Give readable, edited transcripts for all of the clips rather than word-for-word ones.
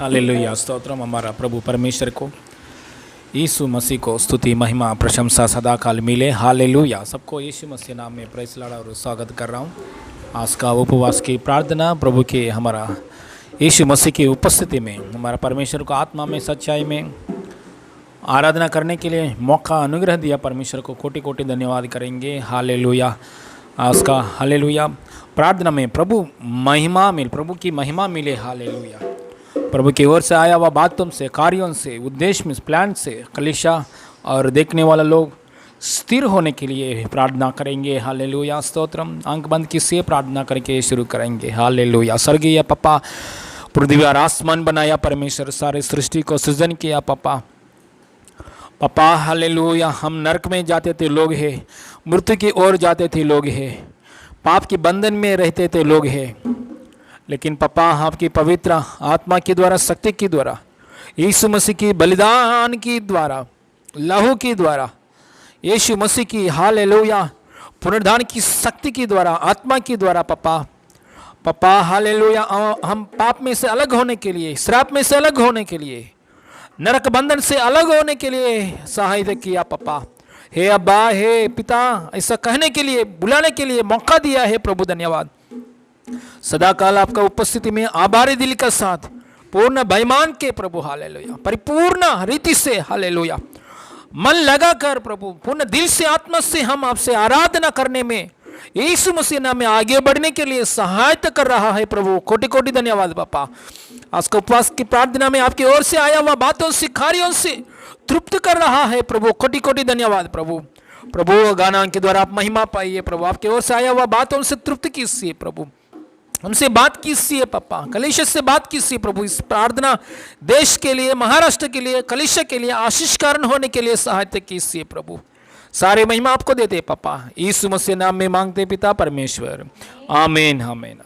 Hallelujah. Stotram हमारा प्रभु परमेश्वर को, यीशु मसीह को स्तुति महिमा प्रशंसा सदा काल मिले। हालेलुया। सबको यीशु मसीह नाम में प्रेस लड़ा और स्वागत कर रहा हूँ। आज का उपवास की प्रार्थना प्रभु के हमारा यीशु मसीह की उपस्थिति में हमारा परमेश्वर को आत्मा में सच्चाई में आराधना करने के लिए मौका अनुग्रह दिया परमेश्वर को कोटि कोटि धन्यवाद करेंगे। हालेलुया। आज का हालेलुया प्रार्थना में प्रभु की महिमा मिले। हालेलुया। प्रभु की ओर से आया हुआ बातों से, कार्यों से, उद्देश्य में, प्लान से कलीसिया और देखने वाला लोग स्थिर होने के लिए प्रार्थना करेंगे। हालेलुया। स्तोत्रम। आंख बंद किससे प्रार्थना करके शुरू करेंगे। हालेलुया। स्वर्गीय पप्पा, पृथ्वी और आसमान बनाया परमेश्वर, सारे सृष्टि को सृजन किया पप्पा। हालेलुया। हम नरक में जाते थे लोग हैं, मृत्यु की ओर जाते थे लोग हैं, पाप के बंधन में रहते थे लोग हैं, लेकिन पप्पा आपकी पवित्र आत्मा के द्वारा, शक्ति के द्वारा, यीशु मसीह की बलिदान की द्वारा, लहू की द्वारा, यीशु मसीह की हालेलुया पुनरुद्धान की शक्ति के द्वारा, आत्मा के द्वारा पप्पा हालेलुया हम पाप में से अलग होने के लिए, श्राप में से अलग होने के लिए, नरक बंधन से अलग होने के लिए सहायता किया पप्पा। हे अब्बा, हे पिता, ऐसा कहने के लिए, बुलाने के लिए मौका दिया है प्रभु। धन्यवाद। सदा काल आपका उपस्थिति में आभारी दिल के साथ पूर्ण बेईमान के प्रभु हालेलुया परिपूर्ण रीति से हालेलुया मन लगाकर प्रभु पूर्ण दिल से, आत्मा से हम आपसे आराधना करने में यीशु मसीह नाम में आगे बढ़ने के लिए सहायता कर रहा है प्रभु। कोटि कोटि धन्यवाद पापा। आज का उपवास की प्रार्थना में आपकी ओर से आया हुआ बातों से, कार्यों से तृप्त कर रहा है प्रभु। कोटि कोटि धन्यवाद प्रभु। गाना के द्वारा आप महिमा पाइए प्रभु। आपकी ओर से आया हुआ बातों से तृप्त कीजिए प्रभु। हमसे बात कीजिए पप्पा, कलीसिया से बात कीजिए प्रभु। इस प्रार्थना देश के लिए, महाराष्ट्र के लिए, कलीसिया के लिए आशीष कारण होने के लिए सहायता कीजिए प्रभु। सारे महिमा आपको देते पप्पा, यीशु मसीह नाम में मांगते पिता परमेश्वर, आमीन आमीन।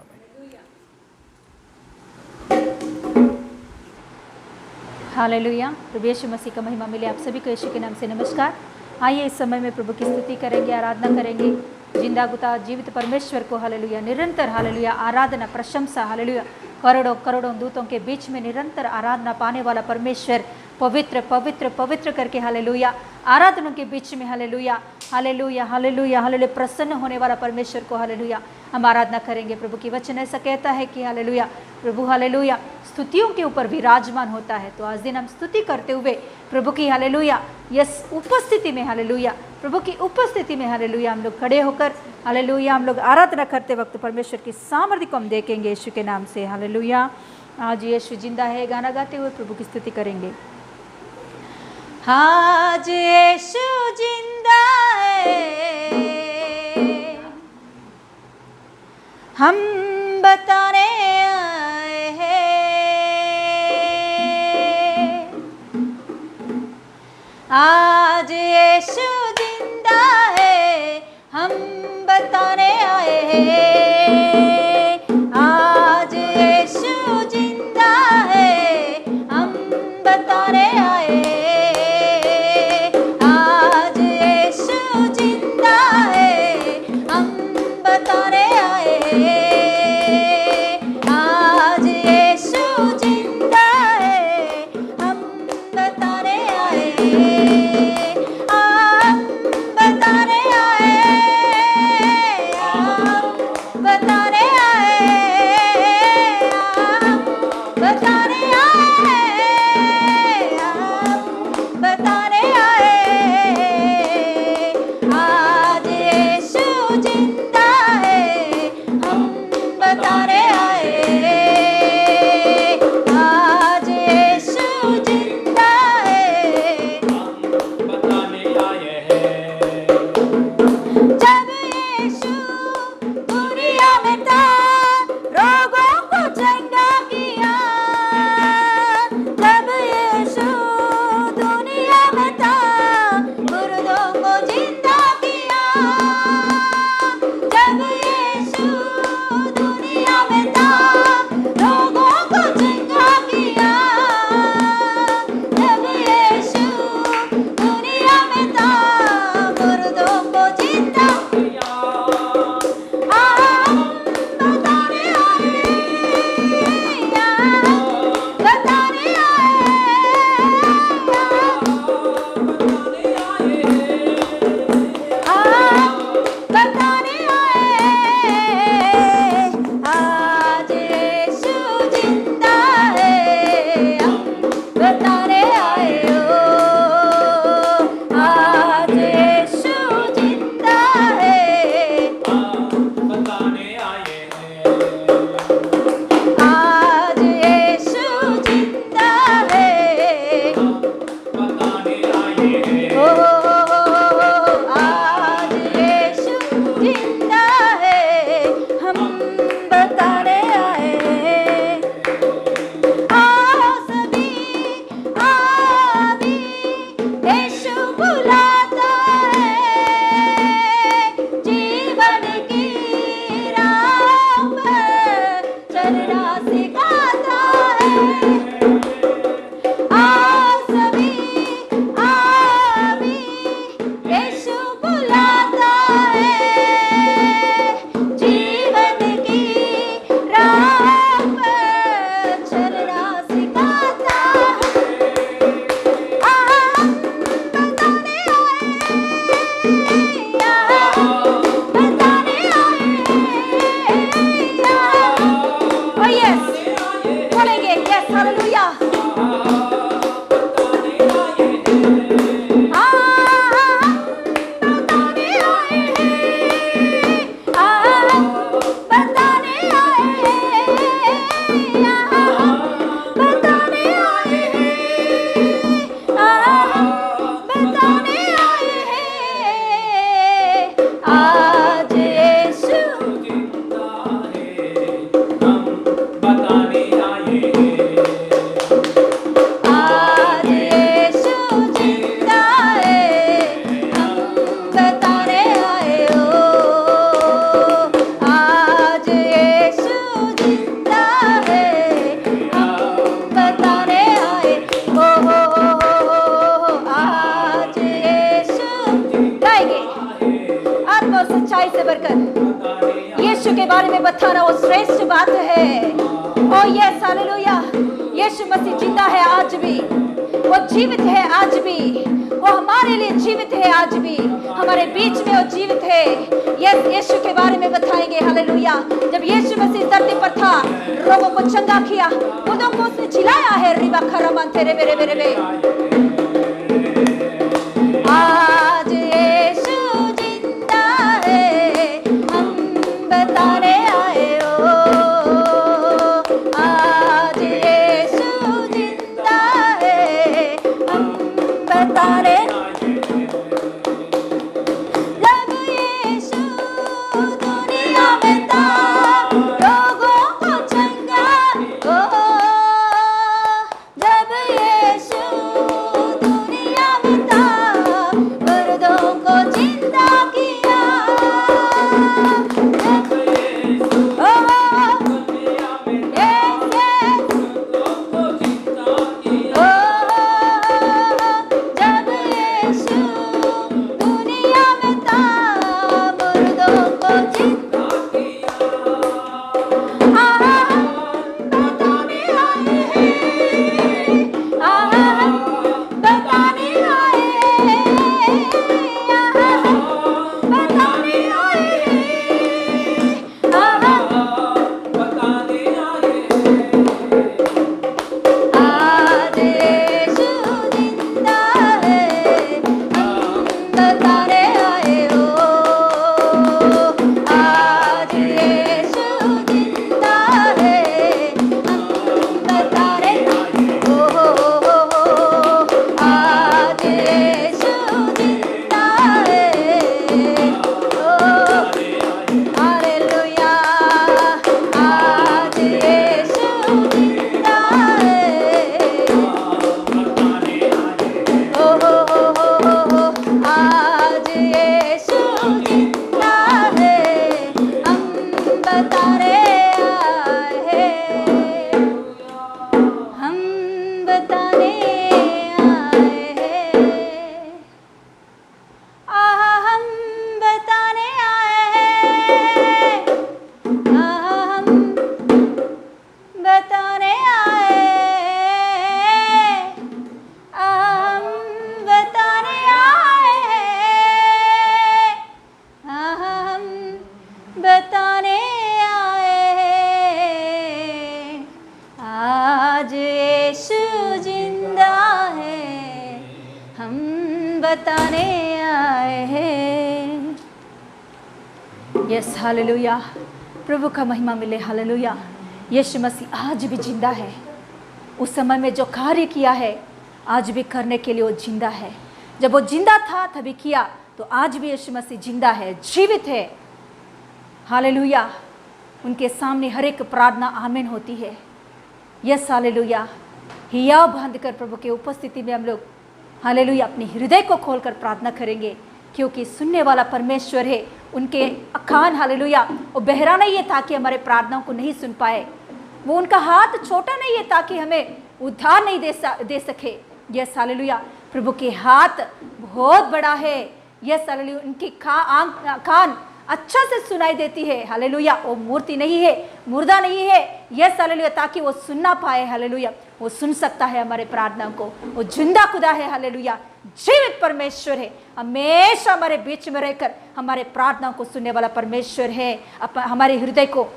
हालेलुया। प्रभु यीशु मसीह का महिमा मिले। आप सभी को यीशु के नाम से नमस्कार। आइए इस समय में प्रभु की स्तुति करेंगे, आराधना करेंगे। जिंदा गुता जीवित परमेश्वर को हालेलुया निरंतर हालेलुया आराधना प्रशंसा हालेलुया करोड़ों करोड़ों दूतों के बीच में निरंतर आराधना पाने वाला परमेश्वर पवित्र पवित्र पवित्र करके हालेलुया आराधना के बीच में हालेलुया हालेलुया हालेलुया हालेलुया प्रसन्न होने वाला परमेश्वर को हालेलुया हम आराधना करेंगे। प्रभु की वचन ऐसा कहता है कि हालेलुया प्रभु हालेलुया स्तुतियों के ऊपर विराजमान होता है। तो आज दिन हम स्तुति करते हुए प्रभु की हालेलुया यस उपस्थिति में हालेलुया प्रभु की उपस्थिति में हालेलुया हम लोग खड़े होकर हालेलुया हम लोग आराधना करते वक्त परमेश्वर की सामर्थ्य को हम देखेंगे यीशु के नाम से। हालेलुया। आज यीशु जिंदा है गाना गाते हुए प्रभु की स्तुति करेंगे। आज यीशु जिंदा है, हम बताने आए हैं। आज यीशु जिंदा है, हम बताने आए हैं। आज यीशु जिंदा है, हम बताने आए हैं। यीशु बुलाता है, जीवन की राह पर चलना सिखाता है। यीशु बुलाता है, जीवन की राह पर चलना सिखाता है। बताने आए, बताने आए, oh yes, बोलेंगे yes, hallelujah। यीशु के बारे में बताना वो श्रेष्ठ बात है। ओ यस हालेलुया। यीशु मसीह जिंदा है आज भी, वो जीवित है आज भी, वो हमारे लिए जीवित है आज भी, हमारे बीच में वो जीवित है। यस यीशु के बारे में बताएंगे हालेलुया। जब यीशु मसीह धरती पर था, रोगों को चंगा किया, मुर्दों को उसने जिलाया है। रिबा खरामान तेरे मेरे मेरे में आज यीशु जिंदा है, हम बताने आए हो। आज यीशु जिंदा है, हम बताने। जब यीशु दुनिया में था, लोगों को चंगा हो। जब यीशु दुनिया में था, मुर्दों को जिंदा किया। जब यीशु दुनिया में था, मुर्दों को जिंदा बताने आए हैं, बताने आए हैं, बताने आए आज यीशु जिंदा है, हम बताने आए हो। आज यीशु जिंदा है, हम बताने हो। आज यीशु जिंदा है, हालेलुया। आज यीशु जिंदा है, आज यीशु जिंदा है, हम बताने आए हैं, हम बताने आए हैं, हम बताने आए हैं, हम बताने आए हैं, हम बताने आए हैं, हम बताने आए हैं। आज यीशु जिंदा है, हम बताने आए हैं। Yes hallelujah. प्रभु का महिमा मिले हालेलुया। यीशु मसीह आज भी जिंदा है। उस समय में जो कार्य किया है, आज भी करने के लिए वो जिंदा है। जब वो जिंदा था तभी किया, तो आज भी यीशु मसीह जिंदा है, जीवित है। हालेलुया। उनके सामने हर एक प्रार्थना आमीन होती है। Yes hallelujah. हिया बांध कर प्रभु के उपस्थिति में हम लोग हालेलुया अपने हृदय को खोलकर प्रार्थना करेंगे, क्योंकि सुनने वाला परमेश्वर है। उनके कान हालेलुया वो बहरा नहीं है ताकि हमारे प्रार्थनाओं को नहीं सुन पाए, वो उनका हाथ छोटा नहीं है ताकि हमें उद्धार नहीं दे सके। यस हालेलुया प्रभु के हाथ बहुत बड़ा है। यस हालेलुया उनकी कान अच्छा से सुनाई देती है। हालेलुया वो मूर्ति नहीं है, मुर्दा नहीं है। यस हालेलुया ताकि वो सुनना पाए। हालेलुया वो सुन सकता है हमारे प्रार्थना को। वो जिंदा खुदा है। हालेलुया जीवित परमेश्वर है, हमेशा हमारे बीच में रहकर हमारे प्रार्थनाओं को सुनने वाला परमेश्वर है। हमारे हृदय को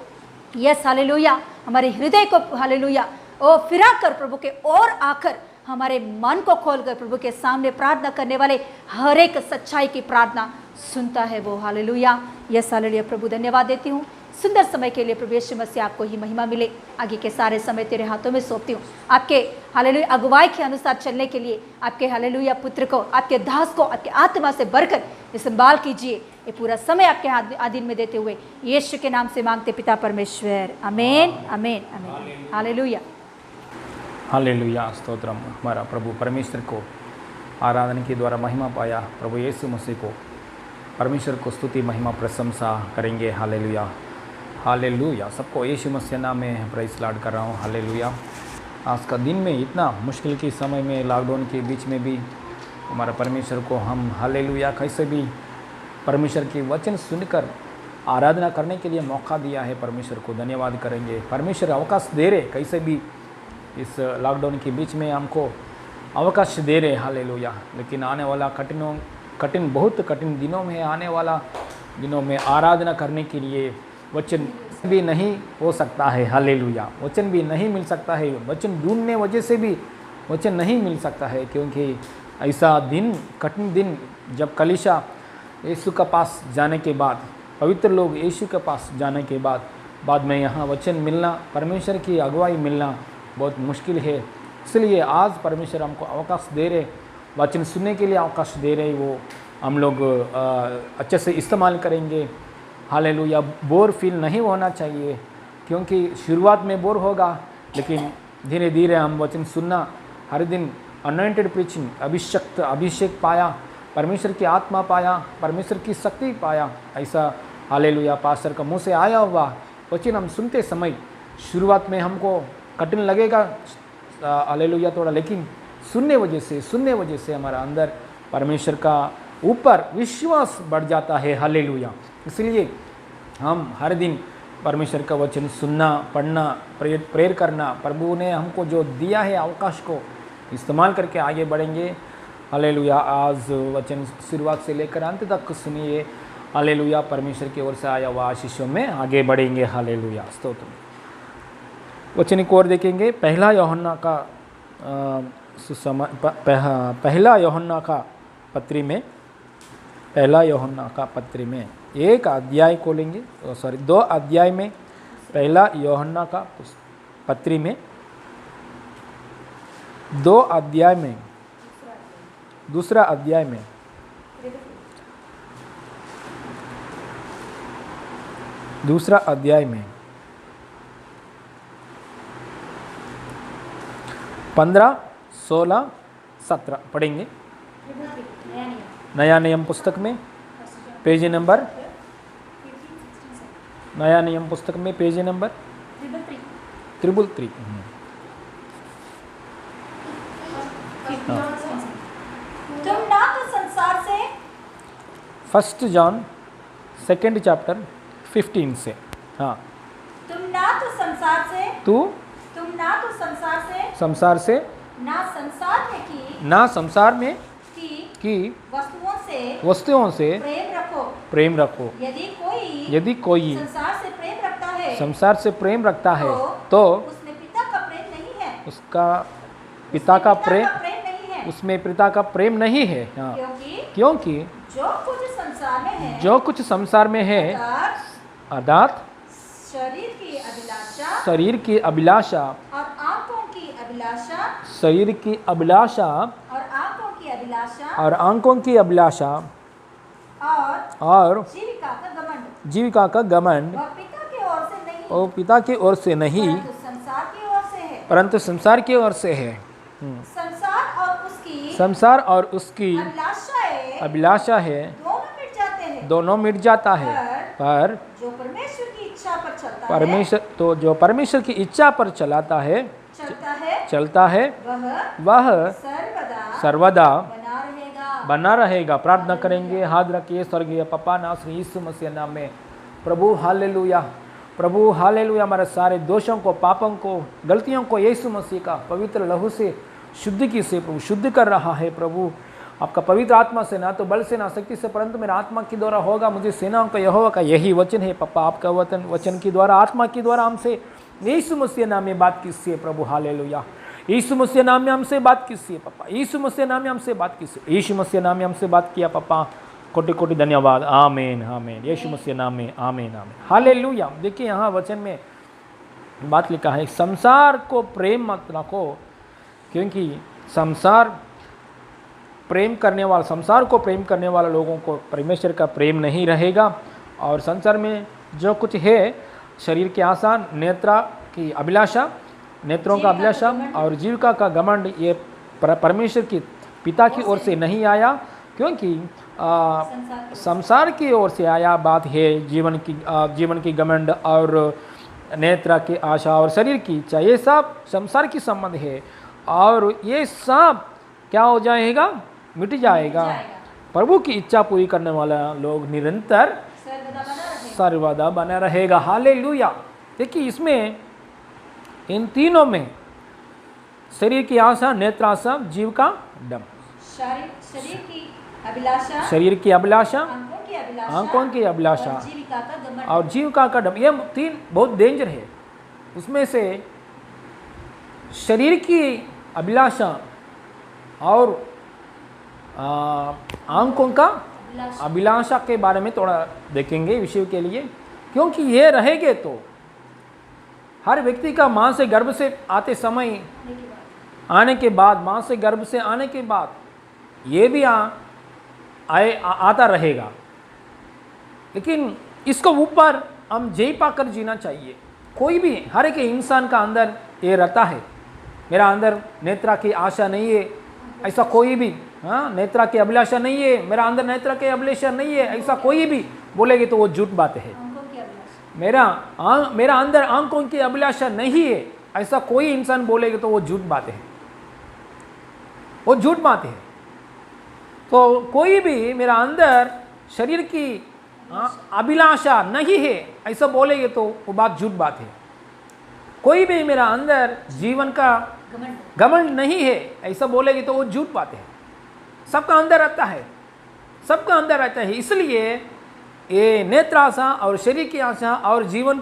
यस हालेलुया हमारे हृदय को हालेलुया ओ फिरा कर प्रभु के ओर आकर हमारे मन को खोलकर प्रभु के सामने प्रार्थना करने वाले हर एक सच्चाई की प्रार्थना सुनता है वो। हालेलुया यस हालेलुया प्रभु धन्यवाद देती हूँ सुंदर समय के लिए। प्रभु यीशु मसीह आपको ही महिमा मिले। आगे के सारे समय तेरे हाथों में सौंपती हूँ। आपके हालेलुया अगुवाई के अनुसार चलने के लिए आपके हालेलुया पुत्र को, आपके दास को, आपके आत्मा से भरकर संभाल कीजिए। ये पूरा समय आपके अधीन में देते हुए यीशु के नाम से मांगते पिता परमेश्वर, आमीन आमीन आमीन। Hallelujah hallelujah stotram. हमारा प्रभु परमेश्वर को आराधना के द्वारा महिमा पाया। प्रभु यीशु मसीह को परमेश्वर को स्तुति महिमा प्रशंसा करेंगे। Hallelujah hallelujah. सबको यीशु मसीह नाम में प्रेज़ लॉर्ड कर रहा हूँ। हालेलुया। आज का दिन में इतना मुश्किल के समय में लॉकडाउन के बीच में भी हमारा परमेश्वर को हम हालेलुया कैसे भी परमेश्वर के वचन सुनकर आराधना करने के लिए मौका दिया है। परमेश्वर को धन्यवाद करेंगे। परमेश्वर अवकाश दे रहे, कैसे भी इस लॉकडाउन के बीच में हमको अवकाश दे रहे। हालेलुया। लेकिन आने वाला बहुत कठिन दिनों में, आने वाला दिनों में आराधना करने के लिए वचन भी नहीं हो सकता है। हालेलुया वचन भी नहीं मिल सकता है। वचन ढूंढने वजह से भी वचन नहीं मिल सकता है, क्योंकि ऐसा दिन, कठिन दिन, जब कलीसिया यीशु के पास जाने के बाद, पवित्र लोग यीशु के पास जाने के बाद में यहाँ वचन मिलना, परमेश्वर की अगुवाई मिलना बहुत मुश्किल है। इसलिए आज परमेश्वर हमको अवकाश दे रहे, वचन सुनने के लिए अवकाश दे रहे। वो हम लोग अच्छे से इस्तेमाल करेंगे। हालेलुया बोर फील नहीं होना चाहिए, क्योंकि शुरुआत में बोर होगा, लेकिन धीरे धीरे हम वचन सुनना हर दिन अनॉइंटेड प्रीचिंग, अभिषेक पाया, परमेश्वर की आत्मा पाया, परमेश्वर की शक्ति पाया। ऐसा हालेलुया पास्टर का मुँह से आया हुआ वचन हम सुनते समय शुरुआत में हमको कठिन लगेगा हालेलुया थोड़ा, लेकिन सुनने वजह से हमारा अंदर परमेश्वर का ऊपर विश्वास बढ़ जाता है। हालेलुया। इसलिए हम हर दिन परमेश्वर का वचन सुनना, पढ़ना, प्रेयर करना, प्रभु ने हमको जो दिया है अवकाश को इस्तेमाल करके आगे बढ़ेंगे। हालेलुया। आज वचन शुरुआत से लेकर अंत तक सुनिए। हालेलुया। परमेश्वर की ओर से आया हुआ आशीषों में आगे बढ़ेंगे। हालेलुया स्तोत्र। वचन की ओर देखेंगे। पहला यूहन्ना का पत्री में एक अध्याय खोलेंगे, 2 अध्याय में, पहला यूहन्ना का पत्री में 2 अध्याय में, दूसरा अध्याय में, दूसरा अध्याय में 15, 16, 17 पढ़ेंगे। नया नियम पुस्तक में पेज नंबर, नया नियम पुस्तक में पेज नंबर 333। तुम ना तो संसार से, 1 जॉन 2 चैप्टर 15 से। हाँ। तुम ना तो संसार से, तुम ना तो संसार से ना संसार में की वस्तुओं से प्रेम रखो। यदि कोई संसार से प्रेम रखता है तो उसमें पिता का प्रेम नहीं है। उसका पिता का प्रेम उसमें पिता का प्रेम नहीं है। हाँ। क्योंकि जो कुछ संसार में है अर्थात शरीर की अभिलाषा और आंखों की अभिलाषा, शरीर की अभिलाषा और आंखों की अभिलाषा, और आंखों की अभिलाषा और जीविका का घमंड वह पिता की ओर से नहीं, वो पिता की ओर से नहीं, परंतु संसार की ओर से है। परंतु संसार की ओर से है। संसार और उसकी अभिलाषाएं अभिलाषा है, दोनों मिट जाते हैं, दोनों मिट जाता है, पर जो परमेश्वर की इच्छा पर चलता परमेश्वर तो जो परमेश्वर की इच्छा पर चलता है वह सर्वदा बना रहेगा। प्रार्थना करेंगे, हाथ रखिए। स्वर्गीय पप्पा नासरी यीशु मसीह नाम में प्रभु हालेलुया, प्रभु हालेलुया, हमारे सारे दोषों को, पापों को, गलतियों को यीशु मसीह का पवित्र लहू से शुद्धि से प्रभु शुद्ध कर रहा है। प्रभु आपका पवित्र आत्मा से, ना तो बल से ना शक्ति से, परंतु मेरा आत्मा के द्वारा होगा। मुझे सेनाओं का यहोवा का यही वचन है पप्पा, आपका वचन के द्वारा, आत्मा के द्वारा हमसे यीशु मसीह नाम में बात कीजिए प्रभु हालेलुया। यीशु मसीह नाम में हमसे बात कीजिए पप्पा, यीशु मसीह नाम में हमसे बात कीजिए, यीशु मसीह नाम में हमसे बात किया पप्पा, कोटि कोटि धन्यवाद। आमीन आमीन, यीशु मसीह नाम में आमीन आमीन हालेलुया। देखिए यहाँ वचन में बात लिखा है, संसार को प्रेम मत रखो, क्योंकि संसार को प्रेम करने वाला लोगों को परमेश्वर का प्रेम नहीं रहेगा। और संसार में जो कुछ है, शरीर की आशा, नेत्रा की अभिलाषा, नेत्रों का अभिलाषा और जीविका का घमंड, ये परमेश्वर की पिता की ओर से नहीं आया, क्योंकि संसार की ओर से आया बात है। जीवन की घमंड और नेत्रा की आशा और शरीर की इच्छा, ये सब संसार की संबंध है, और ये सब क्या हो जाएगा? मिट जाएगा। प्रभु की इच्छा पूरी करने वाला लोग निरंतर सर्वदा बना रहेगा। हालेलुया। देखिए इसमें इन तीनों में शरीर की आशा, नेत्राशा, जीव का डम, शरीर की अभिलाषा, आंखों की अभिलाषा और जीविका का डम, ये तीन बहुत डेंजर है। उसमें से शरीर की अभिलाषा और आंखों का अभिलाषा के बारे में थोड़ा देखेंगे विषय के लिए, क्योंकि ये रहेंगे तो हर व्यक्ति का माँ से गर्भ से आते समय आने के बाद, माँ से गर्भ से आने के बाद ये भी आता रहेगा, लेकिन इसको ऊपर हम जय पाकर जीना चाहिए। कोई भी, हर एक इंसान का अंदर ये रहता है, मेरा अंदर नेत्रा की आशा नहीं है, ऐसा कोई भी, नेत्रा की अभिलाषा नहीं है, मेरा अंदर नेत्रा की अभिलाषा नहीं है, ऐसा कोई भी बोलेगे तो वो झूठ बात है। मेरा अंदर आंखों की अभिलाषा नहीं है, ऐसा कोई इंसान बोलेगा तो वो झूठ बात है, वो झूठ बात है। तो कोई भी मेरा अंदर शरीर की अभिलाषा नहीं है ऐसा बोलेगे तो वो बात झूठ बात है। कोई भी मेरा अंदर जीवन का घमंड नहीं है ऐसा बोलेगी तो वो झूठ बात है। सबका अंदर रहता है, सबका अंदर रहता है। इसलिए ये नेत्राशा और शरीर की आशा और जीवन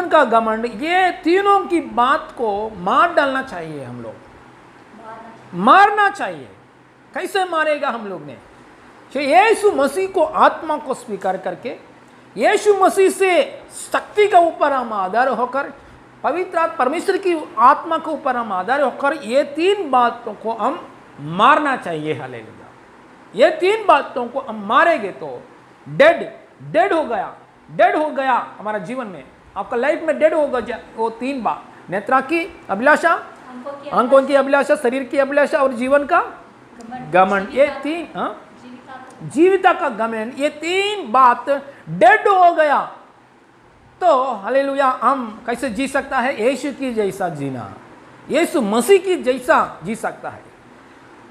का घमंड, ये तीनों की बात को मार डालना चाहिए। हम लोग मारना चाहिए। कैसे मारेगा हम लोग ने? यीशु मसीह को, आत्मा को स्वीकार करके, यीशु मसीह से शक्ति के ऊपर हम आधार होकर, पवित्र परमेश्वर की आत्मा के ऊपर हम आधार होकर, ये तीन बातों को हम मारना चाहिए। हालेलुया। ये तीन बातों को हम मारेंगे तो डेड हो गया हमारा जीवन में, आपका लाइफ में डेड हो गया वो तीन बात, नेत्रा की अभिलाषा, आंखों की अभिलाषा, शरीर की अभिलाषा और जीवन का घमंड। ये तीन, जीविता का घमंड, ये तीन बात डेड हो गया तो हालेलुया हम कैसे जी सकता है? यीशु की जैसा जीना, यीशु मसीह की जैसा जी सकता है।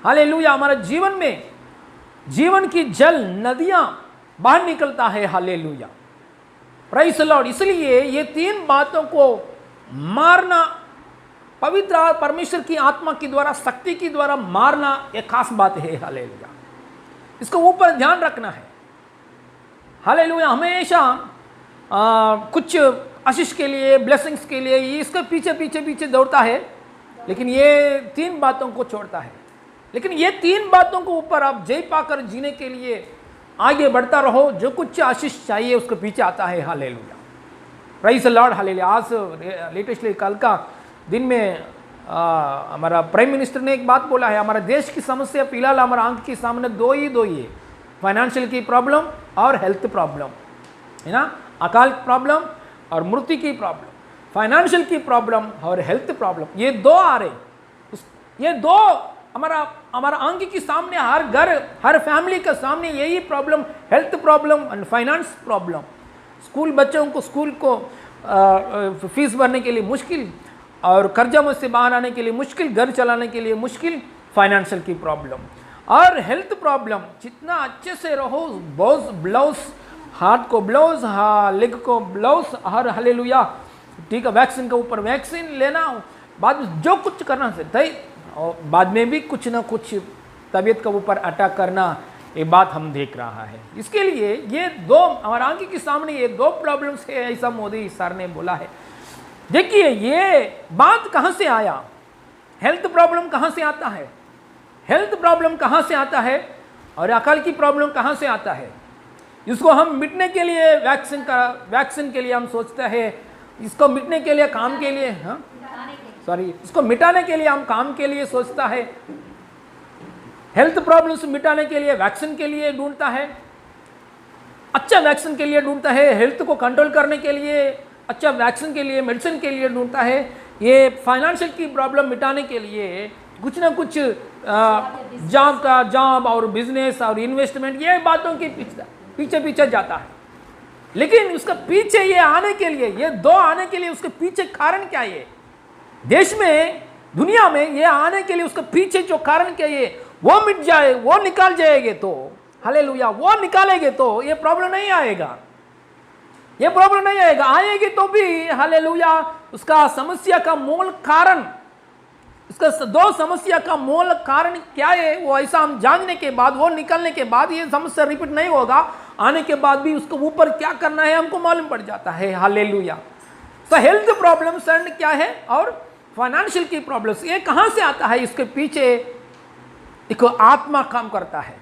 हालेलुया। हमारे जीवन में जीवन की जल नदियां बाहर निकलता है। Hallelujah, praise the Lord. इसलिए ये तीन बातों को मारना, पवित्र परमेश्वर की आत्मा के द्वारा, शक्ति के द्वारा मारना एक खास बात है। हालेलुया। इसको ऊपर ध्यान रखना है। हालेलुया। हमेशा कुछ आशीष के लिए, ब्लेसिंग्स के लिए इसके पीछे दौड़ता है, लेकिन ये तीन बातों को छोड़ता है। लेकिन ये तीन बातों को ऊपर आप जय पाकर जीने के लिए आगे बढ़ता रहो। जो कुछ आशीष चाहिए उसके पीछे आता है। Hallelujah, praise the Lord. Hallelujah. आज लेटेस्टली कल का दिन में हमारा प्राइम मिनिस्टर ने एक बात बोला है, हमारे देश की समस्या फिलहाल हमारे आंख के सामने दो ही है, फाइनेंशियल की प्रॉब्लम और हेल्थ प्रॉब्लम, है ना। अकाल प्रॉब्लम और मृत्यु की प्रॉब्लम, फाइनेंशियल की प्रॉब्लम और हेल्थ प्रॉब्लम, ये दो आ रहे। ये दो हमारा हमारा आंख के सामने, हर घर, हर फैमिली के सामने यही problem, health problem and finance problem. School बच्चों को स्कूल को फीस भरने के लिए मुश्किल, और कर्जा मुझसे बाहर आने के लिए मुश्किल, घर चलाने के लिए मुश्किल, फाइनेंशियल की प्रॉब्लम और हेल्थ प्रॉब्लम। जितना अच्छे से रहो, ब्लाउज, हाथ को ब्लाउज, लेग को ब्लाउज, हर हालेलुया, ठीक है, वैक्सीन के ऊपर वैक्सीन लेना, बाद में जो कुछ करना है, और बाद में भी कुछ ना कुछ तबीयत के ऊपर अटैक करना, ये बात हम देख रहा है। इसके लिए ये दो हमारे आंखों के सामने ये दो प्रॉब्लम्स है, ऐसा मोदी सर ने बोला है। देखिए ये बात कहां से आया, हेल्थ प्रॉब्लम कहां से आता है, हेल्थ प्रॉब्लम कहां से आता है और अकल की प्रॉब्लम कहां से आता है। इसको हम मिटने के लिए वैक्सीन के लिए हम सोचते हैं, इसको मिटने के लिए काम के लिए, इसको मिटाने के लिए हम काम के लिए सोचता है, हेल्थ प्रॉब्लम्स मिटाने के लिए वैक्सीन के लिए ढूंढता है, अच्छा वैक्सीन के लिए ढूंढता है, हेल्थ को कंट्रोल करने के लिए अच्छा वैक्सीन के लिए, मेडिसिन के लिए ढूंढता है, ये फाइनेंशियल की प्रॉब्लम मिटाने के लिए कुछ ना कुछ जॉब और बिजनेस और इन्वेस्टमेंट, ये बातों के पीछे पीछे जाता है। लेकिन उसका पीछे ये आने के लिए, ये दो आने के लिए उसके पीछे कारण क्या है, देश में दुनिया में ये आने के लिए उसके पीछे जो कारण क्या है, वो मिट जाए, वो निकाल जाएंगे तो हालेलुया, वो निकालेंगे तो ये प्रॉब्लम नहीं आएगा, ये प्रॉब्लम नहीं आएगा। आएगी तो भी हालेलुया, उसका समस्या का मूल कारण, उसका दो समस्या का मूल कारण क्या है, वो ऐसा हम जानने के बाद, वो निकलने के बाद ये समस्या रिपीट नहीं होगा, आने के बाद भी उसको ऊपर क्या करना है हमको मालूम पड़ जाता है। हालेलुया। तो हेल्थ प्रॉब्लम्स एंड क्या है और फाइनेंशियल की प्रॉब्लम्स, ये कहां से आता है, इसके पीछे एक आत्मा काम करता है,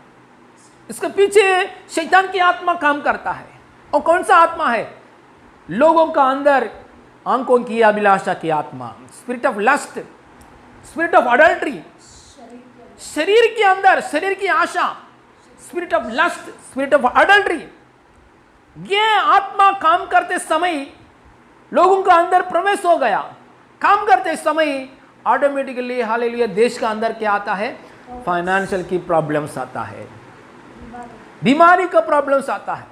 इसके पीछे शैतान की आत्मा काम करता है। और कौन सा आत्मा है, लोगों का अंदर आंखों की अभिलाषा की आत्मा, spirit of lust, spirit of adultery, शरीर के अंदर शरीर की आशा, spirit of lust, spirit of adultery, ये आत्मा काम करते समय लोगों का अंदर प्रवेश हो गया, काम करते समय ऑटोमेटिकली हालेलुया देश का अंदर क्या आता है, फाइनेंशियल की प्रॉब्लम्स आता है, बीमारी का प्रॉब्लम्स आता है।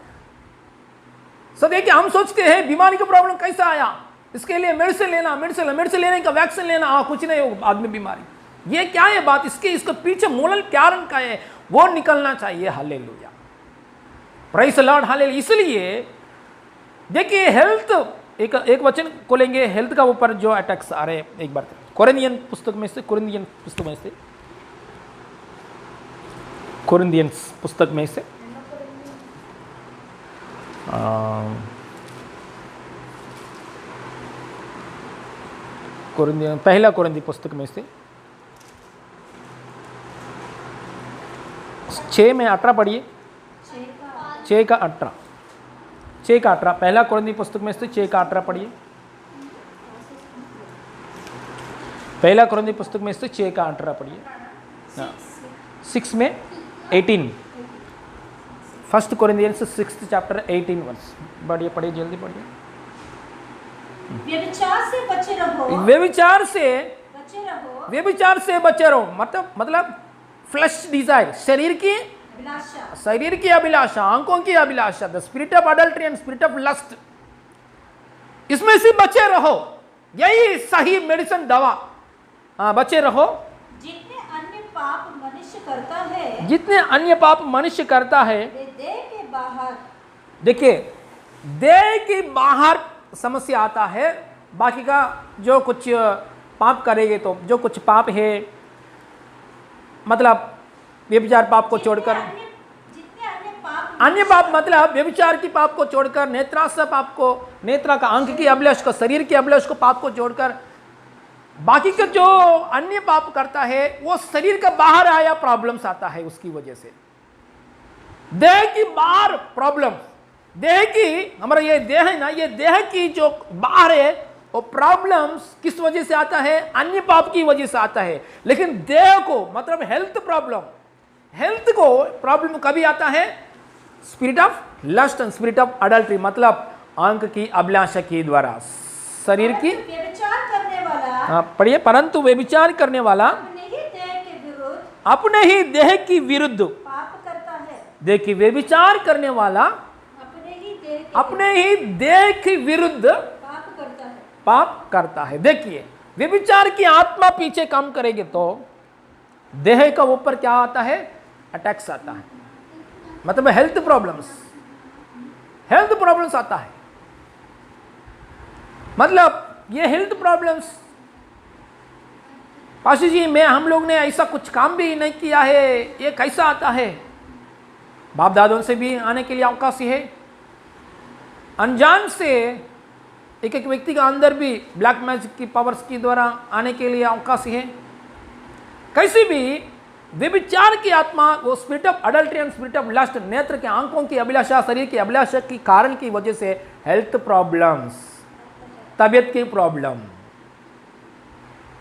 सब देखिए हम सोचते हैं बीमारी का प्रॉब्लम कैसा आया, इसके लिए मेडिसिन लेना, मेडिसिन लेने का, वैक्सीन लेना, कुछ नहीं होगा आदमी बीमारी, ये क्या है बात, इसके पीछे मूल कारण क्या है, वो निकलना चाहिए। Hallelujah, praise the Lord, hallelujah. इसलिए देखिए हेल्थ, एक वचन को लेंगे हेल्थ का ऊपर जो अटैक्स आ रहे हैं, एक बार कोरिन्थियन पुस्तक में से, कोरिन्थियन पुस्तक में से, कोरिन्थियंस पुस्तक में से पहला कोरिन्थी पुस्तक में से 6 में 18 पढ़िए, 6 का 18, पहला कोरिन्थी पुस्तक में से 6 का 18 पढ़िए, पहला कोरिन्थी पुस्तक में से 6 का 18 पढ़िए, 6 में 18, फर्स्ट कोरिन्थियंस 6th चैप्टर 18 वर्स, पढ़िए जल्दी पढ़िए। व्यभिचार से बचे रहो, व्यभिचार से बचे रहो, मतलब फ्लैश डिजायर, शरीर की अभिलाषा, आंखों की अभिलाषा, the spirit of adultery and spirit of lust, इसमें से बचे रहो, यही सही मेडिसिन दवा, बचे रहो। जितने अन्य पाप मनुष्य करता है, देह के बाहर, देखिए देह के बाहर समस्या आता है, बाकी का जो कुछ पाप करेंगे तो जो कुछ पाप है, मतलब व्यभिचार पाप को छोड़कर, अन्य पाप मतलब व्यभिचार की पाप को छोड़कर, नेत्राशा पाप को, नेत्रा का आंख की अभिलाष को, शरीर की अभिलाष को पाप को छोड़कर, बाकी का जो अन्य पाप करता है वो शरीर का बाहर आया प्रॉब्लम्स आता है, उसकी वजह से देह की बाहर प्रॉब्लम, देह की, हमारा ये देह है ना, ये देह की जो बाहर है वो प्रॉब्लम्स किस वजह से आता है, अन्य पाप की वजह से आता है। लेकिन देह को मतलब हेल्थ प्रॉब्लम, हेल्थ को प्रॉब्लम कभी आता है, spirit of lust and spirit of adultery, मतलब आंख की अभिलाषा के द्वारा, शरीर की व्यभिचार करने वाला, पढ़िए, परंतु व्यभिचार करने वाला अपने ही देह के विरुद्ध अपने ही देह की विरुद्ध। पाप करता है, देखिए व्यभिचार करने वाला अपने ही देह की विरुद्ध पाप करता है। पाप करता है। देखिए व्यभिचार की आत्मा पीछे काम करेगी तो देह का ऊपर क्या आता है? अटैक्स आता है, मतलब हेल्थ प्रॉब्लम्स आता है। मतलब ये हेल्थ प्रॉब्लम्स, पाशु जी मैं हम लोग ने ऐसा कुछ काम भी नहीं किया है, ये कैसा आता है? बाप दादों से भी आने के लिए अवकाश है, अनजान से एक एक व्यक्ति का अंदर भी ब्लैक मैजिक की पावर्स की द्वारा आने के लिए अवकाश है। कैसे भी व्यभिचार की आत्मा, वो spirit of adultery and spirit of lust, नेत्र के आंखों की अभिलाषा, शरीर की अभिलाषा की कारण की वजह से हेल्थ प्रॉब्लम्स, तबियत की प्रॉब्लम,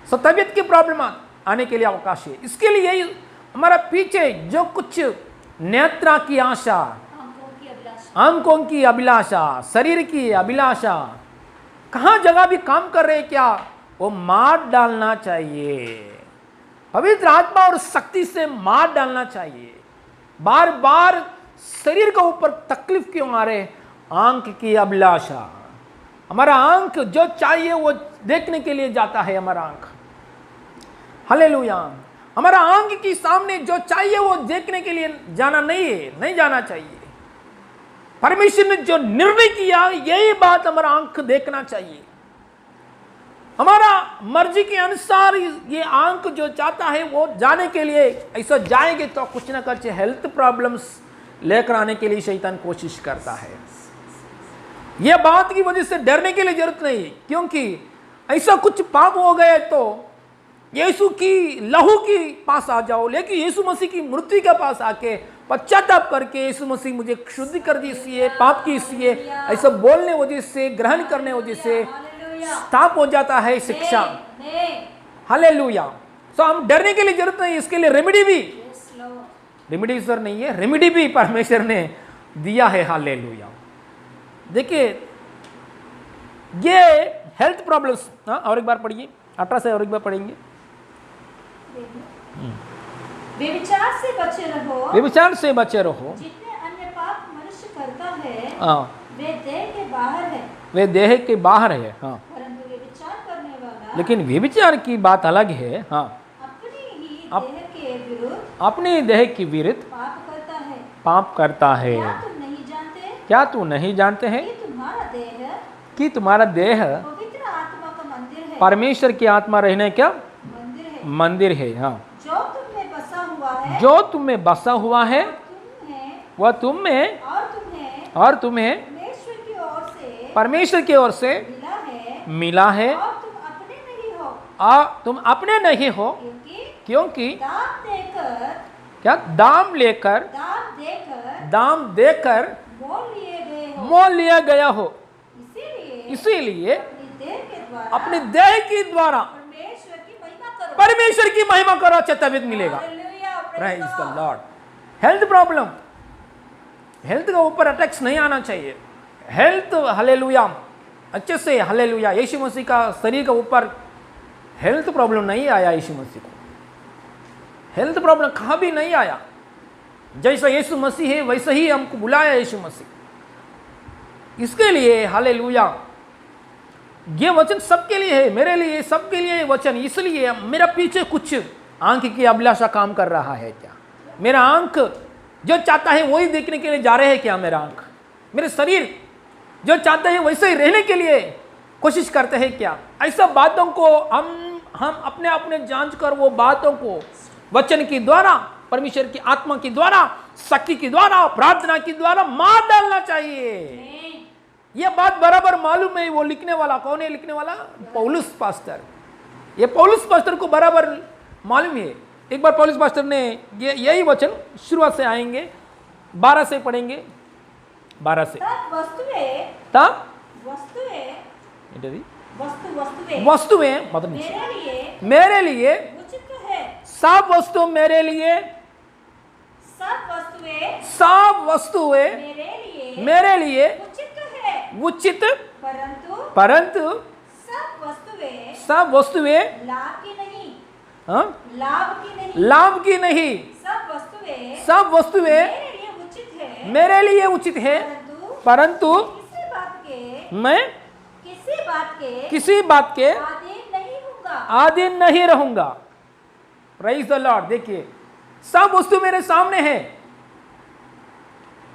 तबियत की प्रॉब्लम आने के लिए अवकाश है। इसके लिए हमारा पीछे जो कुछ नेत्रा की आशा, आंखों की अभिलाषा, शरीर की अभिलाषा कहां जगह भी काम कर रहे क्या, वो मार डालना चाहिए। पवित्र आत्मा और शक्ति से मार डालना चाहिए। बार बार शरीर के ऊपर तकलीफ क्यों आ रहे? आंख की अभिलाषा, हमारा आंख जो चाहिए वो देखने के लिए जाता है। हमारा आंख, हालेलुया, हमारा आंख के सामने जो चाहिए वो देखने के लिए जाना नहीं जाना चाहिए। परमेश्वर ने जो निर्णय किया यही बात हमारा आंख देखना चाहिए। हमारा मर्जी के अनुसार ये आंख जो चाहता है वो जाने के लिए ऐसा जाएंगे तो कुछ ना कुछ हेल्थ प्रॉब्लम्स लेकर आने के लिए शैतान कोशिश करता है। यह बात की वजह से डरने के लिए जरूरत नहीं, क्योंकि ऐसा कुछ पाप हो गए तो यीशु की लहू के पास आ जाओ, लेकिन यीशु मसीह की मृत्यु के पास आके पश्चाताप करके यीशु मसीह मुझे शुद्ध कर दीजिए पाप की, इसलिए ऐसा बोलने वजह से, ग्रहण करने वजह से स्थाप हो जाता है शिक्षा। हालेलुया। तो हम डरने के लिए जरूरत नहीं, इसके लिए रेमेडी सर नहीं है, रेमेडी भी परमेश्वर ने दिया है। हालेलुया। देखिए ये हेल्थ प्रॉब्लम्स, और एक बार पढ़िए 18 से और एक बार पढ़ेंगे। व्यभिचार से बचे रहो, व्यभिचार से बचे रहो। जितने अन्य पाप मनुष्य करता है हाँ, वे देह के बाहर है, वे देह के बाहर है। हाँ, परंतु व्यभिचार करने वाला लेकिन व्यभिचार की बात अलग है। हाँ, अपनी ही देह के विरुद्ध, अपने देह की विरुद्ध पाप करता है। पाप करता है। क्या तुम नहीं जानते? क्या तू नहीं जानते हैं कि तुम्हारा देह पवित्र आत्मा का मंदिर है, परमेश्वर की आत्मा रहने क्या मंदिर है। हाँ, जो तुम में बसा हुआ है, जो तुम में बसा हुआ है वह तुम में और तुम्हें परमेश्वर की ओर से मिला है, और तुम अपने नहीं हो, तुम अपने नहीं हो, क्योंकि क्या दाम देकर मोल लिया गया हो। इसीलिए अपने देह के द्वारा परमेश्वर की महिमा करो, अच्छा तबीयत मिलेगा। Praise the Lord. Health problem, health के ऊपर अटैक्स नहीं आना चाहिए। हेल्थ, हालेलुया, अच्छे से, हालेलुया। यीशु मसीह का शरीर के ऊपर हेल्थ प्रॉब्लम नहीं आया। यीशु मसीह को हेल्थ प्रॉब्लम कहाँ भी नहीं आया। जैसा यीशु मसीह है वैसे ही हमको बुलाया यीशु मसीह। इसके लिए हालेलुया, ये वचन सबके लिए है, मेरे लिए, सबके लिए वचन। इसलिए मेरा पीछे कुछ आंख की अभिलाषा काम कर रहा है क्या? मेरा आंख जो चाहता है वही देखने के लिए जा रहे हैं क्या? मेरा आंख, मेरे शरीर जो चाहते हैं वैसे ही रहने के लिए कोशिश करते हैं क्या? ऐसा बातों को हम अपने अपने जांच कर वो बातों को वचन के द्वारा, परमेश्वर की आत्मा के द्वारा, शक्ति के द्वारा, प्रार्थना के द्वारा मार डालना चाहिए। यह बात बराबर मालूम है। वो लिखने वाला कौन है? लिखने वाला पौलुस पास्टर। ये पौलुस पास्टर को बराबर मालूम है। एक बार पौलुस पास्टर ने यही वचन शुरुआत से आएंगे, 12 से पढ़ेंगे। 12 से वस्तुएं मतलब मेरे लिए सब वस्तु, मेरे लिए सब वस्तुएं मेरे लिए उचित, परंतु सब वस्तुएं हाँ? लाभ की नहीं, लाभ की नहीं, सब वस्तुएं मेरे लिए उचित है, मेरे लिए उचित है, परंतु मैं किसी बात के अधीन नहीं होगा। आधीन नहीं रहूंगा। Praise the Lord. देखिए, सब वस्तु मेरे सामने है,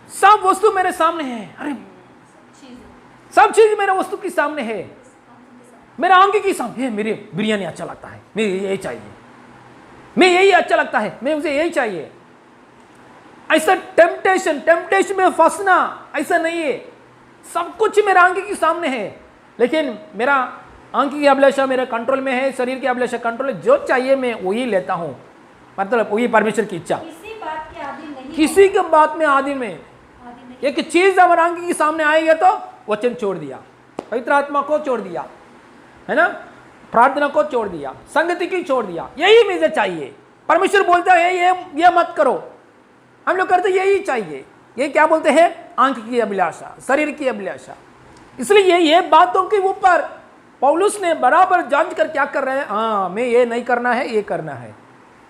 सब वस्तु मेरे सामने है। अरे सब चीज मेरे वस्तु के सामने है, मेरा आंख के सामने है। मेरे बिरयानी अच्छा लगता है, मुझे यही चाहिए, मैं यही अच्छा लगता है, मैं मुझे यही चाहिए। ऐसा टेम्पटेशन में फंसना ऐसा नहीं है। सब कुछ मेरा आंख के सामने है, लेकिन मेरा आंख की अभिलाषा मेरे कंट्रोल में है, शरीर की अभिलाषा कंट्रोल है। जो चाहिए मैं वही लेता हूं, मतलब वही परमेश्वर की इच्छा। किसी बात के अधीन नहीं, किसी के बात में आदि में एक चीज हमारे आंख के सामने आएगी तो वचन छोड़ दिया, पवित्र आत्मा को छोड़ दिया, है ना, प्रार्थना को छोड़ दिया, संगति की छोड़ दिया। यही मुझे चाहिए। परमेश्वर बोलता है ये मत करो, हम लोग करते यही चाहिए। ये क्या बोलते हैं? आंख की अभिलाषा, शरीर की अभिलाषा। इसलिए ये बातों के ऊपर पौलुस ने बराबर जांच कर क्या कर रहे हैं? हाँ, मैं ये नहीं करना है, ये करना है,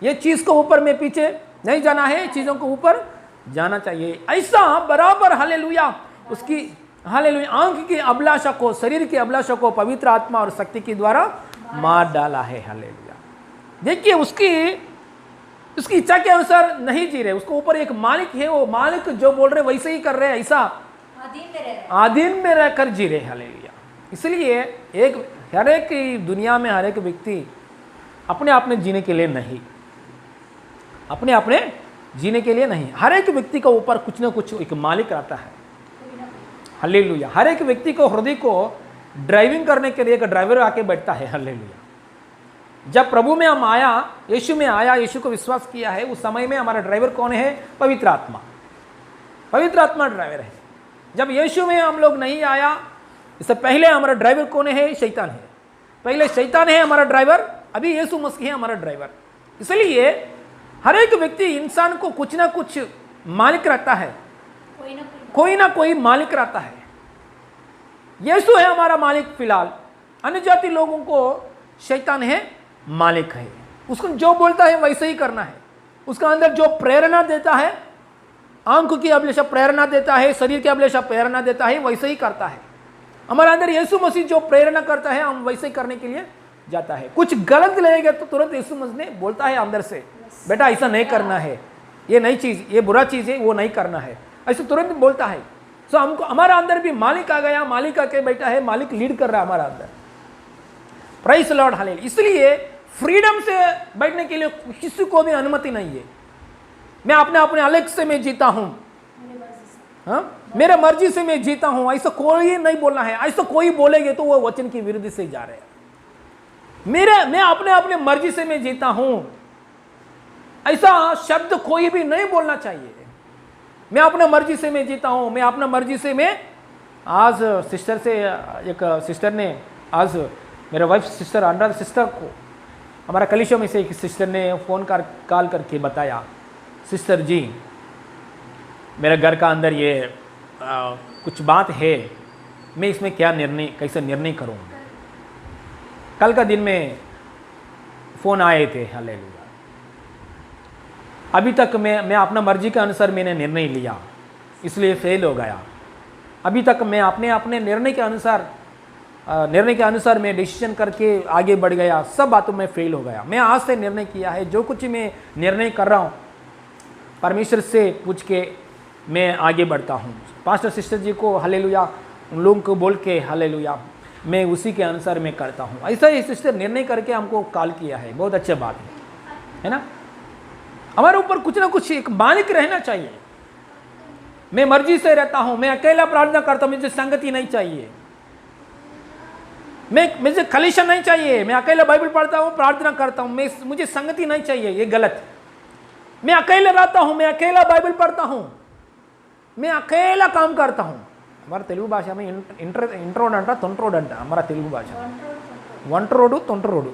ये चीज को ऊपर में पीछे नहीं जाना है, चीजों को ऊपर जाना चाहिए। ऐसा बराबर हालेलुया उसकी हालेलुया आंख की अभिलाषा को, शरीर की अभिलाषा को पवित्र आत्मा और शक्ति के द्वारा मार डाला है। हालेलुया। देखिए, उसकी इच्छा के अनुसार नहीं जी रहे, उसको ऊपर एक मालिक है, वो मालिक जो बोल रहे वैसे ही कर रहे हैं, ऐसा आधीन में रहकर जी रहे। हालेलुया। इसलिए हर एक दुनिया में हर एक व्यक्ति अपने अपने जीने के लिए नहीं, अपने जीने के लिए नहीं, हर एक व्यक्ति के ऊपर कुछ ना कुछ एक मालिक रहता है। हालेलुया। हर एक व्यक्ति को हृदय को ड्राइविंग करने के लिए एक ड्राइवर आके बैठता है। हालेलुया। जब प्रभु में हम आया, यीशु में आया, यीशु को विश्वास किया है, उस समय में हमारा ड्राइवर कौन है? पवित्र आत्मा। पवित्र आत्मा ड्राइवर है। जब यीशु में हम लोग नहीं आया, इससे पहले हमारा ड्राइवर कौन है? शैतान है। पहले शैतान है हमारा ड्राइवर, अभी यीशु मसीह है हमारा ड्राइवर। इसलिए हर एक व्यक्ति इंसान को कुछ ना कुछ मालिक रहता है, कोई ना कोई मालिक रहता है। यीशु है हमारा मालिक। फिलहाल अन्य जाति लोगों को शैतान है मालिक है, उसको जो बोलता है वैसे ही करना है। उसका अंदर जो प्रेरणा देता है, आंख की अभिलाषा प्रेरणा देता है, शरीर की अभिलाषा प्रेरणा देता है, वैसे ही करता है। हमारे अंदर यीशु मसीह जो प्रेरणा करता है, हम वैसे ही करने के लिए जाता है। कुछ गलत लगेगा तो तुरंत यीशु मसीह ने बोलता है अंदर से, बेटा ऐसा नहीं करना है, ये नई चीज, ये बुरा चीज है, वो नहीं करना है, ऐसे तुरंत बोलता है। सो हमको हमारा अंदर भी मालिक आ गया, मालिक आके बैठा है, मालिक लीड कर रहा है हमारा अंदर। Praise the Lord. हालेलुया। इसलिए फ्रीडम से बैठने के लिए किसी को भी अनुमति नहीं है। मैं अपने अलग से मैं जीता हूं, मेरे मर्जी से मैं जीता हूं, ऐसा कोई नहीं बोलना है। ऐसा कोई बोलेगे तो वो वचन की विरुद्ध से जा रहे हैं। मैं अपने मर्जी से मैं जीता हूं, ऐसा शब्द कोई भी नहीं बोलना चाहिए। मैं अपना मर्जी से मैं जीता हूं, मैं अपना मर्जी से मैं। आज सिस्टर से एक सिस्टर ने, आज मेरे वाइफ सिस्टर अनुराध सिस्टर को, हमारा कलीसिया में से एक सिस्टर ने फ़ोन कॉल करके बताया, सिस्टर जी मेरे घर का अंदर ये कुछ बात है, मैं इसमें कैसे निर्णय करूं। कल का दिन में फ़ोन आए थे। हालेलुया। अभी तक मैं अपना मर्जी के अनुसार मैंने निर्णय लिया, इसलिए फेल हो गया। अभी तक मैं अपने निर्णय के अनुसार मैं डिसीजन करके आगे बढ़ गया, सब बातों में फेल हो गया। मैं आज से निर्णय किया है, जो कुछ मैं निर्णय कर रहा हूँ परमेश्वर से पूछ के मैं आगे बढ़ता हूँ। पास्टर सिस्टर जी को हालेलुया, उन लोगों को बोल के हालेलुया, मैं उसी के अनुसार मैं करता हूँ। ऐसा ही सिस्टर निर्णय करके हमको कॉल किया है, बहुत अच्छी बात है ना। हमारे ऊपर कुछ ना कुछ एक मालिक रहना चाहिए। मैं मर्जी से रहता हूँ, मैं अकेला प्रार्थना करता हूँ, मुझे संगति नहीं चाहिए, मुझे कलीसिया नहीं चाहिए, मैं अकेला बाइबल पढ़ता हूँ, प्रार्थना करता हूँ, मुझे संगति नहीं चाहिए, ये गलत। मैं अकेले रहता हूँ, मैं अकेला बाइबल पढ़ता हूँ, मैं अकेला काम करता हूँ। हमारा तेलुगु भाषा में इंट्रोड अंटा तोंट्रोड अंटा, हमारा तेलुगु भाषा वंटरोडु तोंट्रोडु,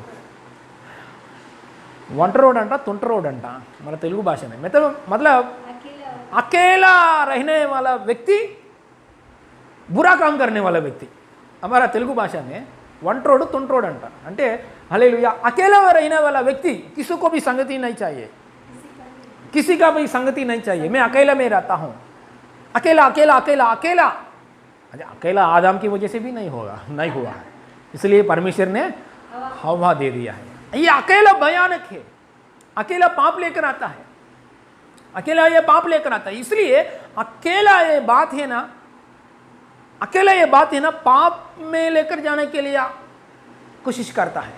वंटरोड अंटा तोंट्रोड अंटा हमारा तेलुगु भाषा में। मतलब अकेला रहने वाला व्यक्ति, बुरा काम करने वाला व्यक्ति, हमारा तेलुगु भाषा में ఒంట్రోడు తుంట్రోడు అంటారు. అంటే హల్లెలూయా अकेला रहने वाला व्यक्ति किसी को भी संगति नहीं चाहिए, किसी का भी संगति नहीं चाहिए. मैं अकेला में रहता हूँ, अकेला अकेला अकेला अकेला. अकेला आदम की वजह से भी नहीं हुआ है, इसलिए परमेश्वर ने हवा दे दिया है. ये अकेला भयानक है, अकेला पाप लेकर आता है, अकेला ये पाप लेकर आता है. इसलिए अकेला ये बात है ना, अकेला ये बात है ना, पाप में लेकर जाने के लिए कोशिश करता है.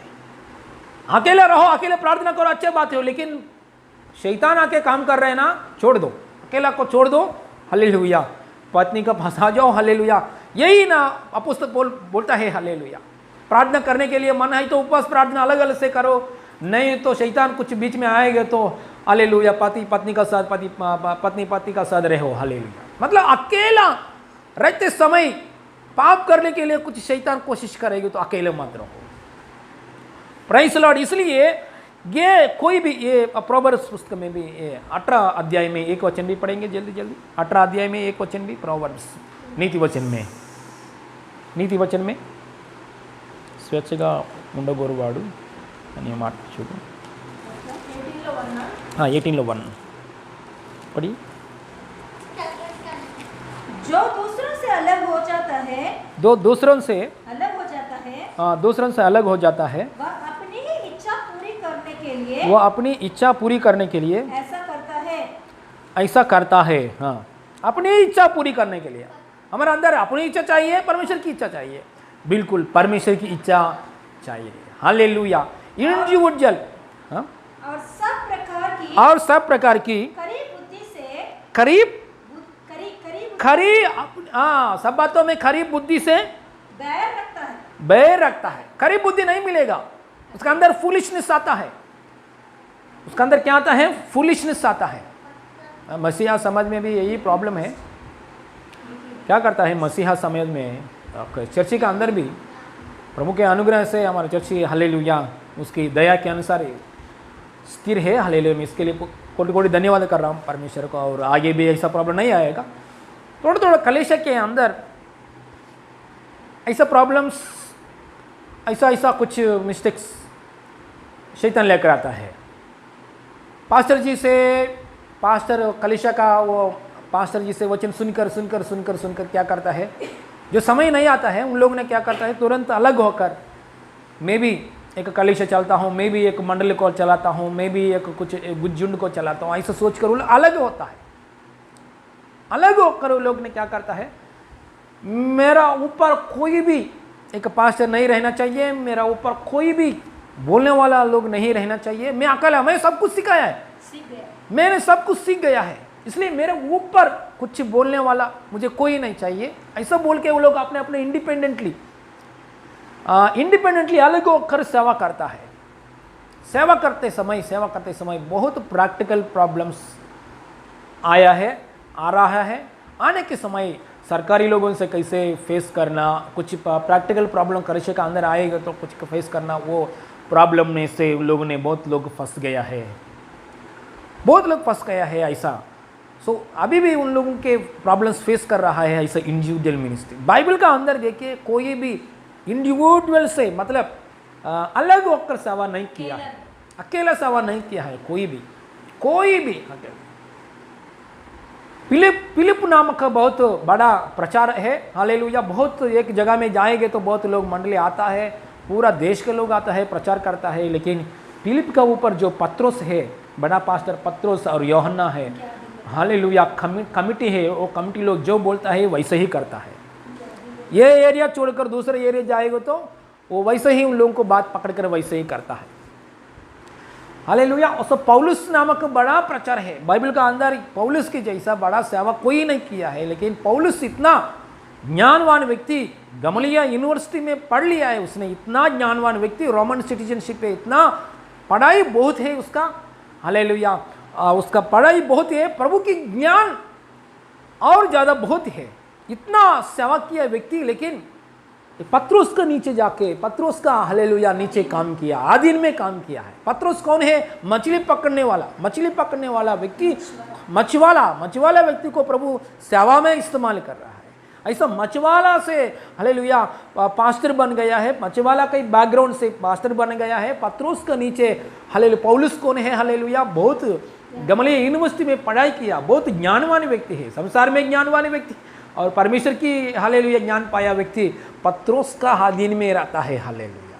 अकेला रहो, अकेले प्रार्थना करो, अच्छी बात है, लेकिन शैतान आके काम कर रहे हैं ना, छोड़ दो, अकेला को छोड़ दो. हालेलुया. पत्नी का फंसा जाओ, हालेलुया. यही ना अपोस्तल बोलता है, हालेलुया. प्रार्थना करने के लिए मन है तो उपवास प्रार्थना अलग अलग से करो, नहीं तो शैतान कुछ बीच में आएगा तो हालेलुया पति पत्नी का साथ, पत्नी पति का साथ रहो. हालेलुया. मतलब अकेला रहते समय पाप करने के लिए कुछ शैतान कोशिश करेगी तो अकेले मत रहो. Price Lord. इसलिए ये कोई भी ये प्रोवर्ब्स पुस्तक में भी 18 अध्याय में एक वचन भी पढ़ेंगे जल्दी जल्दी. 18 अध्याय में एक वचन भी प्रोवर्ब्स नीति वचन में స్వేచ్ఛగా ఉండగోరువాడు అనే మాట చూడు. 18 1 पढ़िए. जो दूसरों से अलग हो जाता है, दूसरों से अलग हो जाता है, दूसरों से अलग हो जाता है, वह अपनी ही इच्छा पूरी करने के लिए, वो अपनी इच्छा पूरी करने के लिए ऐसा करता है. हाँ, अपनी इच्छा पूरी करने के लिए. हमारे अंदर अपनी इच्छा चाहिए, परमेश्वर की इच्छा चाहिए. बिल्कुल परमेश्वर की इच्छा चाहिए. हालेलुया. इंडिविजुअल और सब प्रकार की करीब बुद्धि से, करीब करीब सब बातों में करीब बुद्धि से बैर रखता है. करीब बुद्धि नहीं मिलेगा, उसका अंदर फूलिशनेस आता है. उसका अंदर क्या आता है? फूलिशनेस आता है. मसीहा समाज में भी यही प्रॉब्लम है. क्या करता है मसीहा समाज में, चर्ची का अंदर भी प्रभु के अनुग्रह से हमारा चर्ची हालेलुया उसकी दया के अनुसार स्थिर है. हालेलुया. मैं इसके लिए कोटि कोटि धन्यवाद कर रहा हूँ परमेश्वर को. और आगे भी ऐसा प्रॉब्लम नहीं आएगा. थोड़ा थोड़ा कलेश के अंदर ऐसा प्रॉब्लम्स, ऐसा कुछ मिस्टेक्स शैतान लेकर आता है. पास्टर जी से, पास्टर कलेशा का वो पास्टर जी से वचन सुनकर क्या करता है, जो समय नहीं आता है उन लोगों ने क्या करता है, तुरंत अलग होकर मैं भी एक कलेशा चलता हूँ, मैं भी एक मंडल को चलाता हूँ, मैं भी एक कुछ झुंड को चलाता हूँ, ऐसा सोच कर अलग होता है. अलग होकर लोग ने क्या करता है, मेरा ऊपर कोई भी एक पास्टर नहीं रहना चाहिए, मेरा ऊपर कोई भी बोलने वाला लोग नहीं रहना चाहिए, मैं अकेला, मैं सब कुछ सिखाया है, मैंने सब कुछ सीख गया है, इसलिए मेरे ऊपर कुछ बोलने वाला मुझे कोई नहीं चाहिए. ऐसा बोल के वो लोग अपने अपने इंडिपेंडेंटली अलग होकर सेवा करता है. सेवा करते समय बहुत प्रैक्टिकल प्रॉब्लम्स आ रहा है. आने के समय सरकारी लोगों से कैसे फेस करना, कुछ प्रैक्टिकल प्रॉब्लम करेशे का अंदर आएगा तो कुछ फेस करना, वो प्रॉब्लम में से लोगों ने बहुत लोग फंस गया है ऐसा. सो अभी भी उन लोगों के प्रॉब्लम्स फेस कर रहा है ऐसा इंडिविजुअल मिनिस्ट्री. बाइबल का अंदर देखिए कोई भी इंडिविजुअल से मतलब अलग होकर सेवा नहीं किया है, अकेला सेवा नहीं किया है कोई भी. फिलिप नामक का बहुत बड़ा प्रचार है. हालेलुया. बहुत एक जगह में जाएंगे तो बहुत लोग मंडली आता है, पूरा देश के लोग आता है, प्रचार करता है. लेकिन फिलिप का ऊपर जो पत्रोस है, बड़ा पास्टर पत्रोस और यूहन्ना है, हालेलुया, कमिटी है, वो कमिटी लोग जो बोलता है वैसे ही करता है. ये एरिया छोड़कर दूसरे एरिया जाएगा तो वो वैसे ही उन लोगों को बात पकड़कर वैसे ही करता है. हालेलुया. और पौलुस नामक बड़ा प्रचार है. बाइबल का अंदर पौलुस के जैसा बड़ा सेवा कोई नहीं किया है. लेकिन पौलुस इतना ज्ञानवान व्यक्ति, गमलिया यूनिवर्सिटी में पढ़ लिया है उसने. इतना ज्ञानवान व्यक्ति, रोमन सिटीजनशिप है, इतना पढ़ाई बहुत है उसका. हालेलुया. उसका पढ़ाई बहुत है, प्रभु की ज्ञान और ज़्यादा बहुत है. इतना सेवा किया व्यक्ति, लेकिन पत्रोस का नीचे जाके पत्रोस का हालेलुया नीचे काम किया, आधीन में काम किया है. पत्रोस कौन है? मछली पकड़ने वाला व्यक्ति, मछवाला व्यक्ति को प्रभु सेवा में इस्तेमाल कर रहा है. ऐसा मछवाला से हालेलुया पास्टर बन गया है, मछवाला के बैकग्राउंड से पास्टर बन गया है। पत्रोस के नीचे हालेलुया पौलुस कौन है? हालेलुया बहुत गमलिएल यूनिवर्सिटी में पढ़ाई किया, बहुत ज्ञानवान व्यक्ति है, संसार में ज्ञानवान व्यक्ति और परमेश्वर की हालेलुया ज्ञान पाया व्यक्ति पत्रोस का अधीन में रहता है। Hallelujah,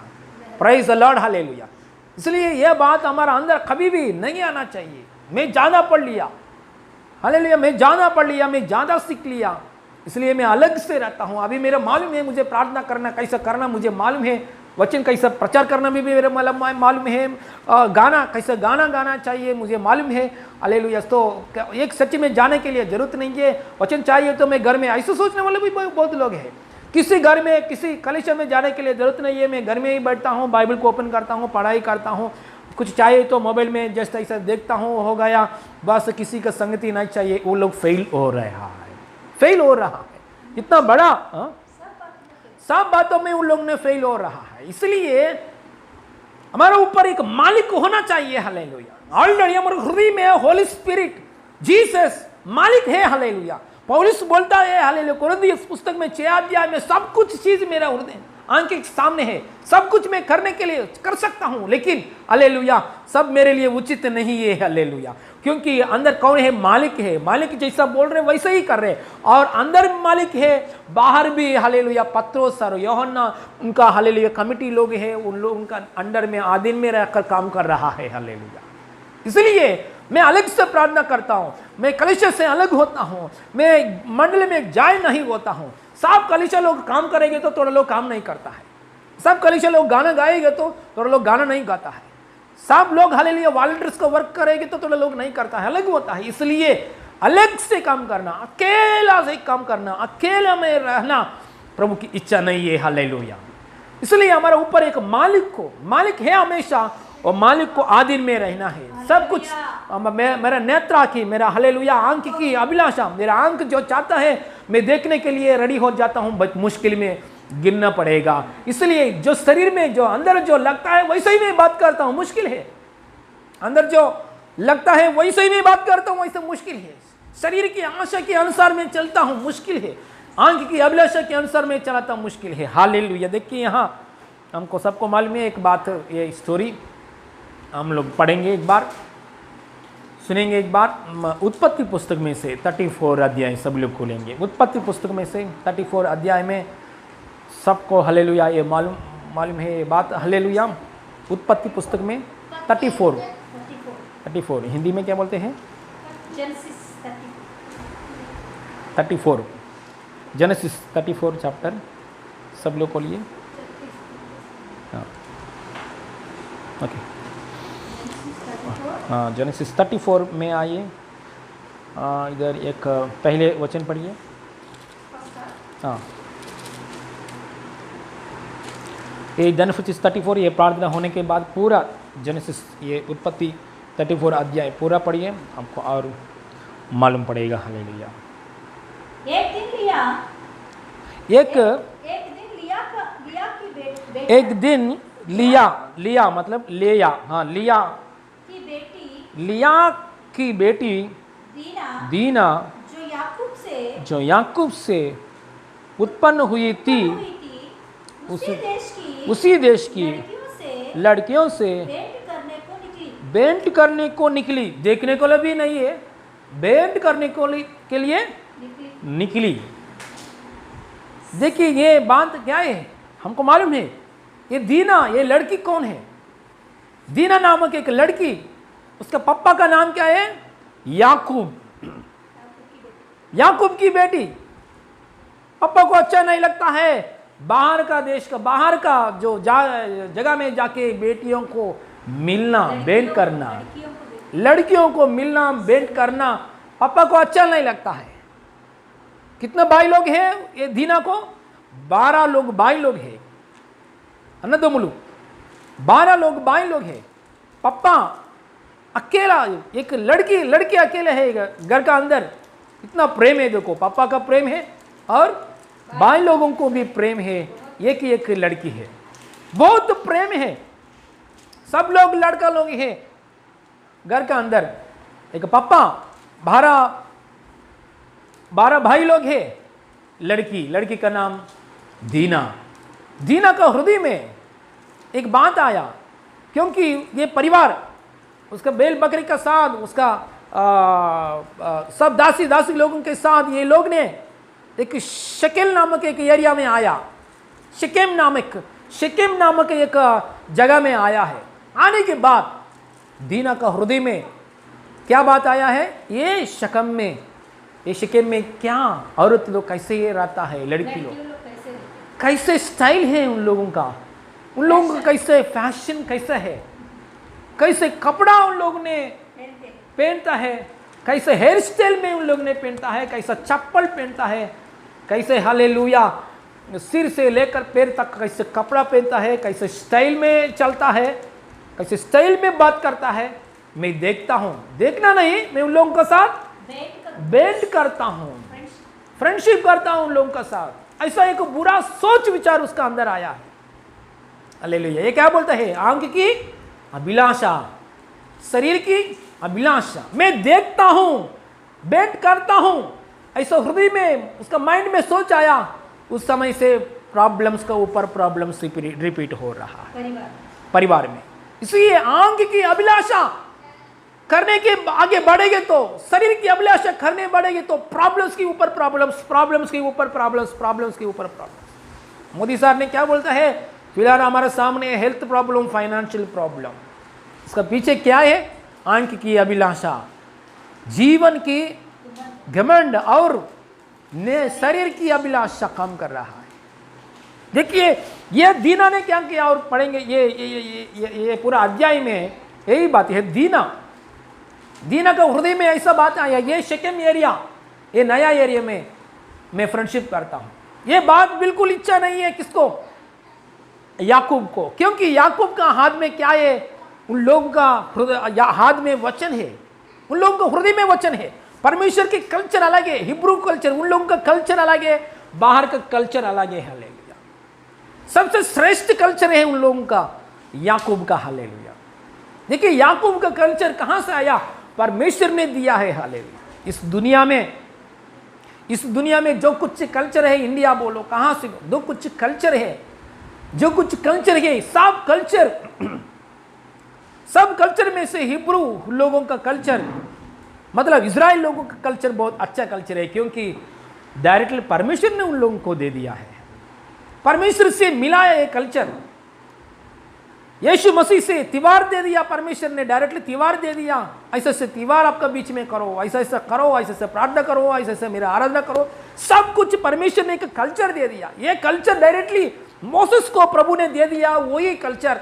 praise the Lord, hallelujah. इसलिए यह बात हमारा अंदर कभी भी नहीं आना चाहिए, मैं ज़्यादा पढ़ लिया, हालेलुया, मैं ज़्यादा पढ़ लिया, मैं ज़्यादा सीख लिया, इसलिए मैं अलग से रहता हूँ। अभी मेरा मालूम है मुझे प्रार्थना करना कैसा करना, मुझे मालूम है वचन कैसा प्रचार करना भी मेरे मालूम है, गाना कैसा गाना गाना चाहिए मुझे मालूम है। हालेलुया। तो एक सच में जाने के लिए जरूरत नहीं है, वचन चाहिए तो मैं घर में, ऐसे सोचने वाले भी बहुत लोग हैं। किसी घर में किसी कलीसिया में जाने के लिए जरूरत नहीं है, मैं घर में ही बैठता हूँ, बाइबल को ओपन करता हूँ, पढ़ाई करता हूँ, कुछ चाहिए तो मोबाइल में जस्ट ऐसा देखता हूँ, हो गया बस, किसी का संगति नहीं चाहिए। वो लोग फेल हो रहा है, फेल हो रहा है, इतना बड़ा सब बातों में उन लोगों ने फेल हो रहा है। इसलिए हमारे ऊपर एक मालिक होना चाहिए। हालेलुया। ऑलरेडी हमारे हृदय में होली स्पिरिट जीसस मालिक है। हालेलुया। पौलुस बोलता है हालेलुया कुरिन्थियों पुस्तक में 6 अध्याय में, सब कुछ चीज मेरा हृदय आंख के सामने है, सब कुछ मैं करने के लिए कर सकता हूं, लेकिन हालेलुया सब मेरे लिए उचित नहीं है। हालेलुया। क्योंकि अंदर कौन है? मालिक है। मालिक जैसा बोल रहे वैसे ही कर रहे, और अंदर भी मालिक है, बाहर भी हालेलुया पत्रोस और यूहन्ना उनका हालेलुया कमिटी लोग है, उन लोग उनका अंडर में आधीन में रहकर काम कर रहा है। हालेलुया। इसलिए मैं अलग से प्रार्थना करता हूं, मैं कलीसिया से अलग होता हूं, मैं मंडल में जाए नहीं होता हूं। सब कलीसिया लोग काम करेंगे तो थोड़ा लोग काम नहीं करता है, सब कलीसिया लोग गाना गाएंगे तो थोड़ा लोग गाना नहीं गाता है, सब लोग हालेलुया वॉलंटियर्स को वर्क करेंगे तो थोड़ा लोग नहीं करता है, अलग होता है। इसलिए अलग से काम करना, अकेला से काम करना, अकेला में रहना प्रभु की इच्छा नहीं है। हालेलुया। इसलिए हमारे ऊपर एक मालिक है हमेशा, और मालिक को आधीन में रहना है। सब कुछ मेरा नेत्रा की, मेरा हालेलुया आंख की अभिलाषा, मेरा आंख जो चाहता है मैं देखने के लिए रेडी हो जाता हूं, बट मुश्किल में गिनना पड़ेगा। इसलिए जो शरीर में जो अंदर जो लगता है वैसे ही मैं बात करता हूं, मुश्किल है। अंदर जो लगता है वैसे ही मैं बात करता हूं, वैसे मुश्किल है। शरीर की आशा के अनुसार मैं चलता हूं, मुश्किल है। आंख की अभिलाषा के अनुसार मैं चलाता हूं, मुश्किल है। हालेलुया। देखिए यहाँ हमको सबको मालूम है एक बात, ये स्टोरी हम लोग पढ़ेंगे एक बार, सुनेंगे एक बार। उत्पत्ति पुस्तक में से 34 अध्याय सब लोग खोलेंगे। उत्पत्ति पुस्तक में से 34 अध्याय में सबको हालेलुया ये मालूम है ये बात। हालेलुया। उत्पत्ति पुस्तक में 34 हिंदी में क्या बोलते हैं? जेनेसिस 34 जेनेसिस 34 चैप्टर सब लोग खोलिए। हाँ ओके, हाँ जेनेसिस 34 में आइए। इधर एक पहले वचन पढ़िए। हाँ ये जेनेसिस 34 ये प्रार्थना होने के बाद पूरा जेनेसिस ये उत्पत्ति 34 अध्याय पूरा पढ़िए, आपको और मालूम पड़ेगा। हालेलुया। एक दिन लिया मतलब लिया, हाँ लिया की बेटी दीना जो याकूब से उत्पन्न हुई थी, उसी देश की लड़कियों से बेंट करने को निकली। देखने को भी नहीं है, बेंट करने के लिए निकली। देखिए ये बात क्या है, हमको मालूम है ये दीना, ये लड़की कौन है? दीना नामक एक लड़की, उसका पापा का नाम क्या है? याकूब, याकूब की बेटी। पापा को अच्छा नहीं लगता है बाहर का देश का, बाहर का जो जगह में जाके बेटियों को मिलना, बेंट करना, लड़कियों को मिलना, बेंट करना पापा को अच्छा नहीं लगता है। कितने भाई लोग हैं ये दीना को? 12 लोग भाई लोग हैं, अनदमुलु 12 लोग भाई लोग हैं। पापा अकेला, एक लड़की अकेले है घर का अंदर। इतना प्रेम है, देखो पापा का प्रेम है और भाई लोगों को भी प्रेम है। एक लड़की है, बहुत प्रेम है। सब लोग लड़का लोग हैं घर का अंदर। एक पापा 12 भाई लोग हैं, लड़की का नाम दीना। दीना का हृदय में एक बात आया, क्योंकि ये परिवार, उसका बैल बकरी का साथ, उसका सब दासी लोगों के साथ ये लोग ने एक शकेल नामक एक एरिया में आया। शिकेम नामक एक जगह में आया है। आने के बाद दीना का हृदय में क्या बात आया है, ये शिकेम में क्या औरत लोग कैसे ये रहता है, लड़की लोग कैसे स्टाइल है उन लोगों का कैसे फैशन कैसा है, कैसे कपड़ा उन लोगों ने पहनता है, कैसे हेयर स्टाइल में उन लोग ने पहनता है, कैसा चप्पल पहनता है, कैसे हालेलुया सिर से लेकर पैर तक कैसे कपड़ा पहनता है, कैसे स्टाइल में चलता है, कैसे स्टाइल में बात करता है। मैं देखता हूं, देखना नहीं, मैं उन लोगों के साथ बैंड करता हूं, फ्रेंडशिप करता हूं उन लोगों के साथ। ऐसा एक बुरा सोच विचार उसका अंदर आया है। हालेलुया। ये क्या बोलता है, आंख की अभिलाषा, शरीर की अभिलाषा, मैं देखता हूं, बैंड करता हूं, ऐसा हृदय में उसका माइंड में सोच आया। उस समय से प्रॉब्लम्स का ऊपर प्रॉब्लम्स रिपीट हो रहा है परिवार में। इसलिए आंख की अभिलाषा करने के आगे बढ़ेंगे तो, शरीर की अभिलाषा करने बढ़ेंगे तो प्रॉब्लम्स के ऊपर प्रॉब्लम्स, प्रॉब्लम्स के ऊपर प्रॉब्लम्स, प्रॉब्लम्स के ऊपर प्रॉब्लम्स। मोदी साहब ने क्या बोलता है, फिलहाल हमारे सामने हेल्थ प्रॉब्लम, फाइनेंशियल प्रॉब्लम, इसका पीछे क्या है, आंख की अभिलाषा, जीवन की घमंड और शरीर की अभिलाषा काम कर रहा है। देखिए ये दीना ने क्या किया, और पढ़ेंगे ये पूरा अध्याय में यही बात है। दीना का हृदय में ऐसा बात आया, ये शकेम एरिया, ये नया एरिया में मैं फ्रेंडशिप करता हूं। ये बात बिल्कुल इच्छा नहीं है किसको, याकूब को, क्योंकि याकूब का हाथ में क्या है, उन लोगों का हृदय हाथ में वचन है, उन लोगों का हृदय में वचन है। परमेश्वर की कल्चर अलग है, हिब्रू कल्चर, उन लोगों का कल्चर अलग है, बाहर का कल्चर अलग है। हालेलुया। सबसे श्रेष्ठ कल्चर है उन लोगों का, याकूब का। हालेलुया। देखिए याकूब का कल्चर कहां से आया, परमेश्वर ने दिया है। हालेलुया। इस दुनिया में जो कुछ कल्चर है, इंडिया बोलो कहां से, जो कुछ कल्चर है, जो कुछ कल्चर है, सब कल्चर में से हिब्रू लोगों का कल्चर, मतलब इजराइल लोगों का कल्चर बहुत अच्छा कल्चर है, क्योंकि डायरेक्टली परमेश्वर ने उन लोगों को दे दिया है, परमेश्वर से मिला है ये कल्चर। यीशु मसीह से त्योहार दे दिया, परमेश्वर ने डायरेक्टली त्योहार दे दिया, ऐसे से त्योहार आपका बीच में करो, ऐसा ऐसा करो, ऐसे से प्रार्थना करो, ऐसे से मेरा आराधना करो, सब कुछ परमेश्वर ने एक कल्चर दे दिया। ये कल्चर डायरेक्टली मोसेस को प्रभु ने दे दिया, वही कल्चर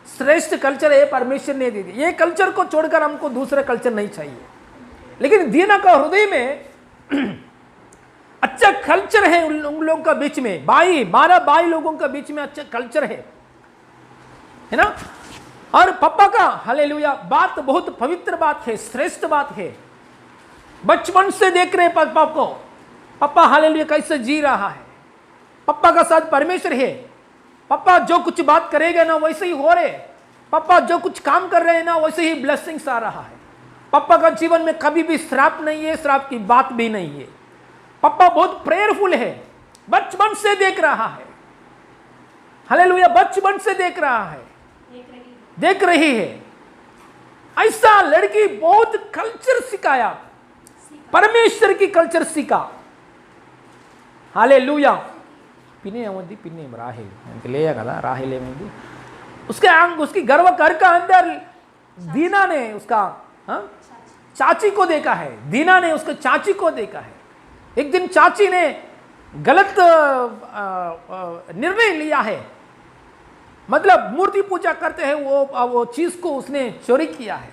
श्रेष्ठ कल्चर है, परमेश्वर ने दे दिया। ये कल्चर को छोड़कर हमको दूसरा कल्चर नहीं चाहिए। लेकिन दीना का हृदय में अच्छा कल्चर है उन लोगों का बीच में, 12 भाई लोगों का बीच में अच्छा कल्चर है ना। और पापा का हालेलुया बात बहुत पवित्र बात है, श्रेष्ठ बात है। बचपन से देख रहे हैं पापा को, पापा हालेलुया कैसे जी रहा है, पापा का साथ परमेश्वर है, पापा जो कुछ बात करेगा ना वैसे ही हो रहे, पापा जो कुछ काम कर रहे हैं ना वैसे ही ब्लेसिंग्स आ रहा है। पापा का जीवन में कभी भी श्राप नहीं है, श्राप की बात भी नहीं है। पापा बहुत प्रेयरफुल है, बचपन से देख रहा है। हालेलुया, बचपन से देख रहा है, देख रही है। ऐसा लड़की बहुत कल्चर सिखाया, परमेश्वर की कल्चर सीखा। हालेलुया। पिने अवधि पिने राहेल ले कदा राहेल उसकी गर्भ घर का अंदर दीना ने उसका चाची को देखा है, दीना ने उसके चाची को देखा है। एक दिन चाची ने गलत निर्णय लिया है, मतलब मूर्ति पूजा करते हैं वो चीज को उसने चोरी किया है,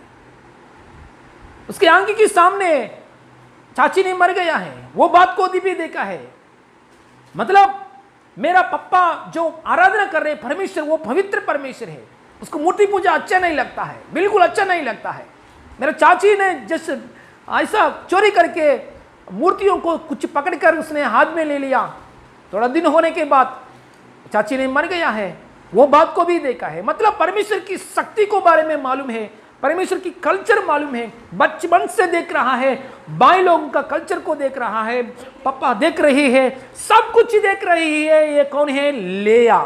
उसके आंख के सामने चाची ने मर गया है, वो बात को भी देखा है। मतलब मेरा पप्पा जो आराधना कर रहे हैं परमेश्वर, वो पवित्र परमेश्वर है, उसको मूर्ति पूजा अच्छा नहीं लगता है, बिल्कुल अच्छा नहीं लगता है। मेरा चाची ने जैसे ऐसा चोरी करके मूर्तियों को कुछ पकड़कर उसने हाथ में ले लिया, थोड़ा दिन होने के बाद चाची ने मर गया है, वो बात को भी देखा है। मतलब परमेश्वर की शक्ति को बारे में मालूम है, परमेश्वर की कल्चर मालूम है, बचपन से देख रहा है, भाई लोगों का कल्चर को देख रहा है, पापा देख रही है, सब कुछ देख रही है। ये कौन है? लेया,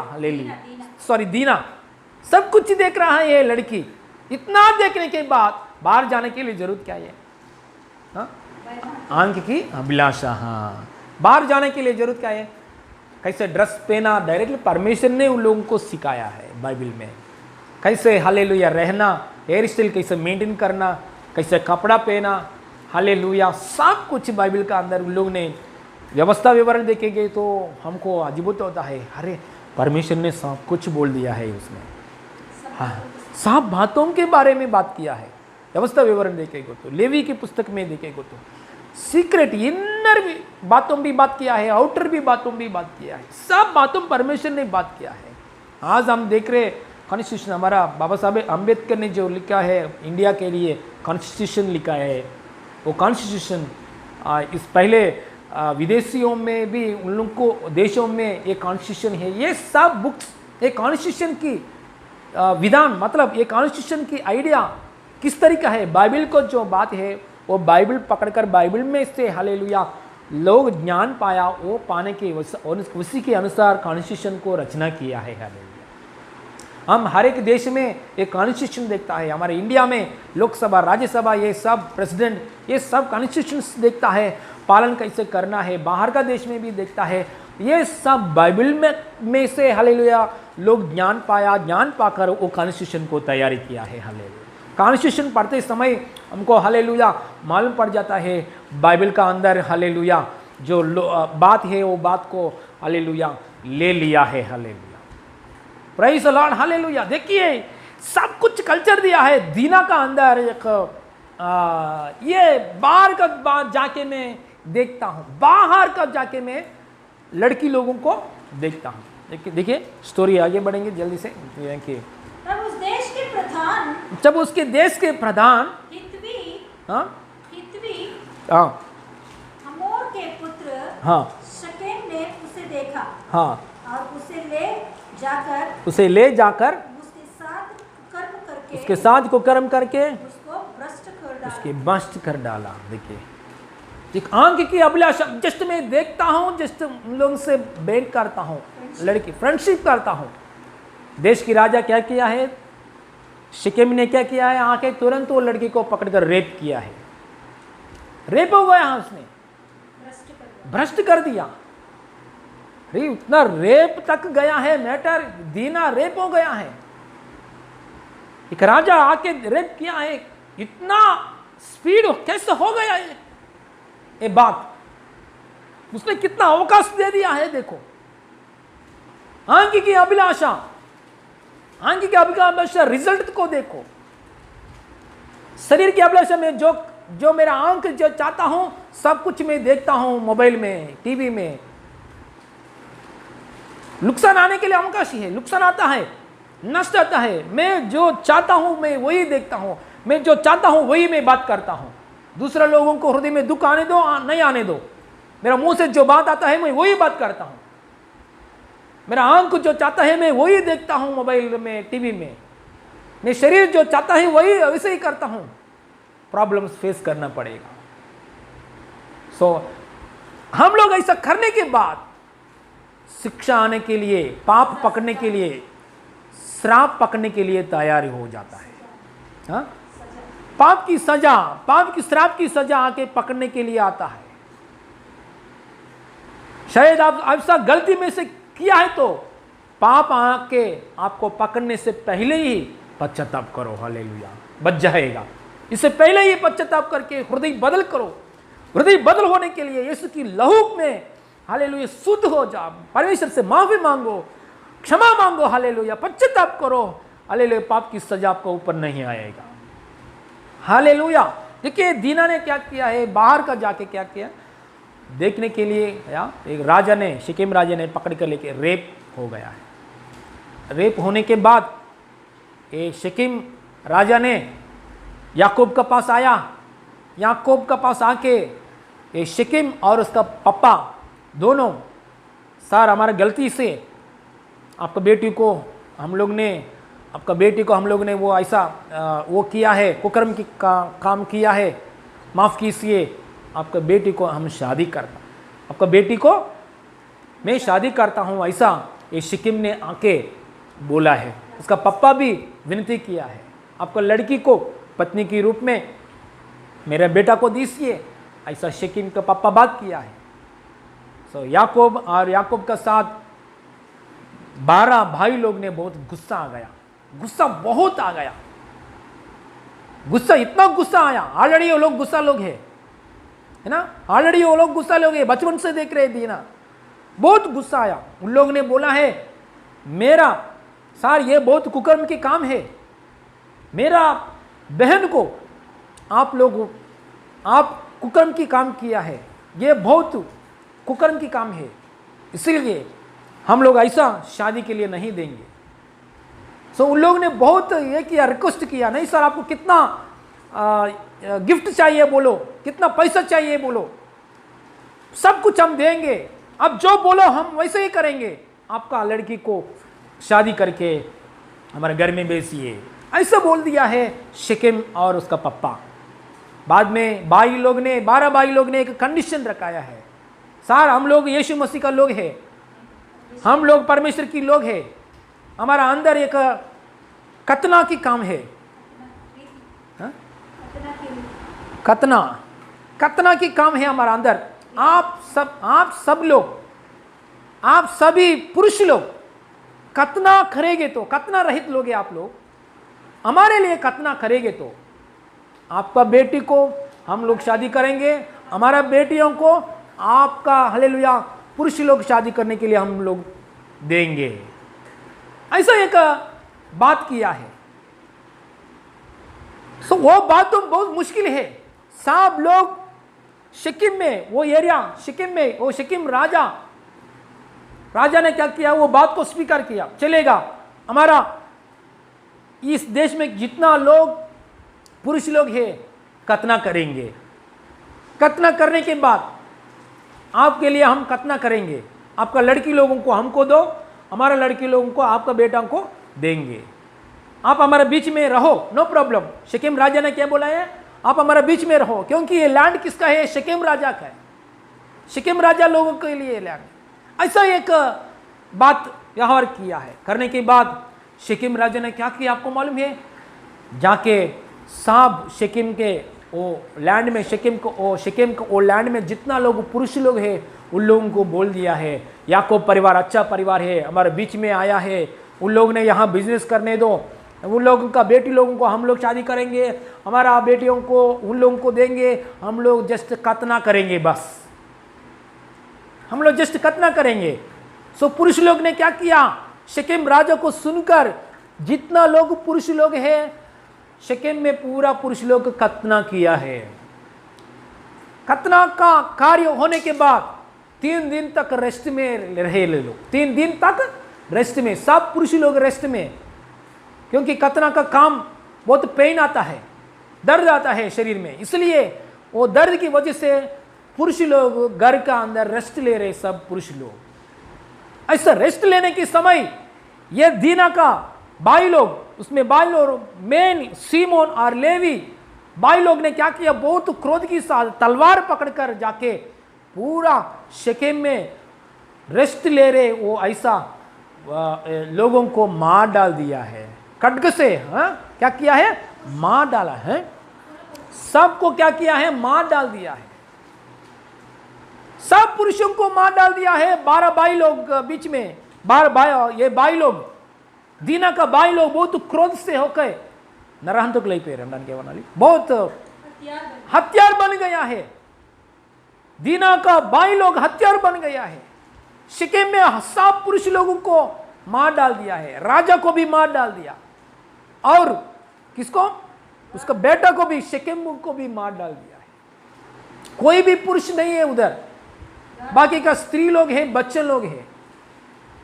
सॉरी दीना, सब कुछ देख रहा है ये लड़की। इतना देखने के बाद बाहर जाने के लिए जरूरत क्या है? हाँ? आंख की अभिलाषा। हाँ, बाहर जाने के लिए जरूरत क्या है? कैसे ड्रेस पहना, डायरेक्टली परमेश्वर ने उन लोगों को सिखाया है बाइबल में। कैसे हालेलुया रहना, हेयर स्टाइल कैसे मेंटेन करना, कैसे कपड़ा पहना, हालेलुया, सब कुछ बाइबल का अंदर उन लोग ने व्यवस्था विवरण देखेंगे तो हमको अजीबुत होता है, अरे परमेश्वर ने सब कुछ बोल दिया है उसमें। हाँ, सब बातों के बारे में बात किया है। व्यवस्था विवरण देखेंगे तो, लेवी की पुस्तक में देखेंगे तो सीक्रेट इनर भी बातों भी बात किया है, आउटर भी बातों भी बात किया है, सब बातों परमेश्वर ने बात किया है। आज हम देख रहे कॉन्स्टिट्यूशन, हमारा बाबा साहब अम्बेडकर ने जो लिखा है इंडिया के लिए कॉन्स्टिट्यूशन लिखा है, वो कॉन्स्टिट्यूशन इस पहले विदेशियों में भी उन लोगों को देशों में ये कॉन्स्टिट्यूशन है। ये सब बुक्स ये कॉन्स्टिट्यूशन की विधान, मतलब ये कॉन्स्टिट्यूशन की आइडिया किस तरीका है, बाइबल को जो बात है वो बाइबल पकड़कर बाइबल में से हालेलुया लोग ज्ञान पाया, वो पाने के उसी के अनुसार कॉन्स्टिट्यूशन को रचना किया है। हालेलुया, हम हर एक देश में एक कॉन्स्टिट्यूशन देखता है। हमारे इंडिया में लोकसभा, राज्यसभा, ये सब प्रेसिडेंट, ये सब कॉन्स्टिट्यूशन देखता है, पालन कैसे करना है। बाहर का देश में भी देखता है, ये सब बाइबल में से हालेलुया लोग ज्ञान पाया, ज्ञान पाकर वो कॉन्स्टिट्यूशन को तैयारी किया है। हालेलुया, कॉन्स्टिट्यूशन पढ़ते समय हमको हालेलुया मालूम पड़ जाता है बाइबल का अंदर हालेलुया जो बात है वो बात को हालेलुया ले लिया है। Hallelujah, praise the Lord, hallelujah. देखिए सब कुछ कल्चर दिया है दीना का अंदर। एक ये बाहर का जाके मैं देखता हूँ, बाहर का जाके मैं लड़की लोगों को देखता हूँ। देखिए स्टोरी आगे बढ़ेंगे जल्दी से। तब उस देश के प्रधान, जब उसके देश के प्रधान हित्वी, हाँ हाँ, हमोर के पुत्र हाँ शकेम ने उसे देखा, हाँ, और उसे ले जाकर उसके साथ को कर्म करके उसको भ्रष्ट कर डाला। उसके भ्रष्ट कर डाला। देखिए एक आंख की अभिलाषा, जस्ट मैं देखता हूँ, जस्ट उन लोगों से भेंट करता हूँ, लड़की फ्रेंडशिप करता हूँ। देश की राजा क्या किया है, शिकेम ने क्या किया है, आके तुरंत वो लड़की को पकड़कर रेप किया है। रेप हो गया उसने, भ्रष्ट कर दिया। अरे उतना रेप तक गया है मैटर, दीना रेप हो गया है। एक राजा आके रेप किया है, इतना स्पीड कैसे हो गया ये बात, उसने कितना अवकाश दे दिया है। देखो आंख की अभिलाषा, आंख की अभिलाषा, रिजल्ट को देखो। शरीर की अभिलाषा में जो मेरा आंख जो चाहता हूं सब कुछ मैं देखता हूं, मोबाइल में, टीवी में। नुकसान आने के लिए अवकाश ही है, नुकसान आता है, नष्ट आता है। मैं जो चाहता हूं मैं वही देखता हूं, मैं जो चाहता हूं वही मैं बात करता हूं। दूसरे लोगों को हृदय में दुख आने दो, नहीं आने दो, मेरा मुंह से जो बात आता है मैं वही बात करता हूं। मेरा आंख जो चाहता है मैं वही देखता हूं, मोबाइल में, टीवी में। मैं शरीर जो चाहता है वही वैसे ही करता हूं। प्रॉब्लम्स फेस करना पड़ेगा। हम लोग ऐसा करने के बाद शिक्षा आने के लिए, पाप पकड़ने के लिए, श्राप पकड़ने के लिए तैयार हो जाता है। हाँ? पाप की सजा, पाप की श्राप की सजा आके पकड़ने के लिए आता है। शायद आप ऐसा गलती में से किया है तो पाप आके आपको पकड़ने से पहले ही पश्चाताप करो, हालेलुया, बच जाएगा। इससे पहले ही पश्चाताप करके हृदय बदल करो। हृदय बदल होने के लिए यीशु की लहू में हालेलुया शुद्ध हो जाओ, परमेश्वर से माफी मांगो, क्षमा मांगो, हालेलुया, पश्चाताप करो, हालेलुया, पाप की सजा आपको ऊपर नहीं आएगा। हालेलुया। देखिए दीना ने क्या किया है, बाहर का जाके क्या किया देखने के लिए, या एक राजा ने, शिकेम राजा ने पकड़ कर लेके रेप हो गया है। रेप होने के बाद ये शिकेम राजा ने याकूब का पास आया। याकूब का पास आके ये शिकेम और उसका पापा दोनों, सर हमारा गलती से आपका बेटी को हम लोग ने आपका बेटी को हम लोग ने वो ऐसा वो किया है, कुकर्म की काम किया है, माफ़ कीजिए, आपका बेटी को हम शादी करता, आपका बेटी को मैं शादी करता हूँ, ऐसा ये शिकिम ने आके बोला है। उसका पप्पा भी विनती किया है, आपका लड़की को पत्नी के रूप में मेरे बेटा को दीजिए, ऐसा शिकिम का पप्पा बात किया है। सो याकूब और याकूब का साथ 12 भाई लोग ने बहुत गुस्सा आ गया, गुस्सा बहुत आ गया, गुस्सा इतना गुस्सा आया। ऑलरेडी वो लोग गुस्सा लोग है ना, ऑलरेडी वो लोग गुस्सा लोग है, बचपन से देख रहे थे ना, बहुत गुस्सा आया। उन लोग ने बोला है मेरा सर ये बहुत कुकर्म की काम है, मेरा बहन को आप कुकर्म की काम किया है, ये बहुत कुकर्म की काम है, इसलिए हम लोग ऐसा शादी के लिए नहीं देंगे। सो उन लोग ने बहुत ये किया, रिक्वेस्ट किया, नहीं सर आपको कितना गिफ्ट चाहिए बोलो, कितना पैसा चाहिए बोलो, सब कुछ हम देंगे, अब जो बोलो हम वैसे ही करेंगे, आपका लड़की को शादी करके हमारे घर में भेजिए, ऐसा बोल दिया है शिकिम और उसका पप्पा। बाद में 12 भाई लोग ने एक कंडीशन रखाया है, सर हम लोग यीशु मसीह का लोग है, हम लोग परमेश्वर की लोग है, हमारा अंदर एक कतना की काम है, कतना की काम है हमारा अंदर। आप सभी पुरुष लोग कतना करेंगे तो, कतना रहित लोग हैं आप लोग, हमारे लिए कतना करेंगे तो आपका बेटी को हम लोग शादी करेंगे, हमारा बेटियों को आपका हालेलुया पुरुष लोग शादी करने के लिए हम लोग देंगे, ऐसा एक बात किया है। सो वो बात तो बहुत मुश्किल है। सब लोग शिकिम में, वो एरिया शिकिम में, वो शिकिम राजा ने क्या किया, वो बात को स्वीकार किया, चलेगा हमारा इस देश में जितना लोग पुरुष लोग हैं कतना करेंगे, कतना करने के बाद आपके लिए हम कतना करेंगे, आपका लड़की लोगों को हमको दो, हमारा लड़की लोगों को आपका बेटा को देंगे, आप हमारे बीच में रहो, नो प्रॉब्लम। शिकिम राजा ने क्या बोला है, आप हमारे बीच में रहो, क्योंकि ये लैंड किसका है, शिकिम राजा का है, शिकिम राजा लोगों के लिए लैंड। ऐसा एक बात व्यवहार किया है। करने के बाद शिकिम राजा ने क्या किया आपको मालूम है, जाके सब शिकिम के वो लैंड में, शिकिम को वो लैंड में जितना लोग पुरुष लोग हैं उन लोगों को बोल दिया है, याकूब परिवार अच्छा परिवार है, हमारे बीच में आया है, उन लोग ने यहाँ बिजनेस करने दो, उन लोगों का बेटी लोगों को हम लोग शादी करेंगे, हमारा बेटियों को उन लोगों को देंगे, हम लोग जस्ट कतना करेंगे, बस हम लोग जस्ट कतना करेंगे। सो पुरुष लोग ने क्या किया, शिकिम राजा को सुनकर जितना लोग पुरुष लोग हैं शिकिम में पूरा पुरुष लोग कतना किया है। कतना का कार्य होने के बाद 3 दिन तक रेस्ट में रहे लोग, 3 दिन तक रेस्ट में, सब पुरुष लोग रेस्ट में, क्योंकि कतना का काम बहुत पेन आता है, दर्द आता है शरीर में, इसलिए वो दर्द की वजह से पुरुष लोग घर का अंदर रेस्ट ले रहे, सब पुरुष लोग। ऐसा रेस्ट लेने के समय ये दीना का भाई लोग, उसमें भाई लोग मेन सीमोन और लेवी भाई लोग ने क्या किया, बहुत क्रोध के साथ तलवार पकड़कर जाके पूरा शिकेम में रेस्ट ले रहे वो ऐसा लोगों को मार डाल दिया है खड्ग से। हाँ क्या किया है, मार डाला है, सबको क्या किया है, मार डाल दिया है, सब पुरुषों को मार डाल दिया है। 12 भाई लोग बीच में, 12 भाई, ये भाई लोग दीना का भाई लोग बहुत क्रोध से होकर नरहंत को ले पे रमदान के वाली बहुत हथियार बन गया है। दीना का भाई लोग हथियार बन गया है। शिकेम में सब पुरुष लोगों को मार डाल दिया है, राजा को भी मार डाल दिया, और किसको, उसका बेटा को भी, शिकेम को भी मार डाल दिया है। कोई भी पुरुष नहीं है उधर, बाकी का स्त्री लोग हैं, बच्चे लोग हैं,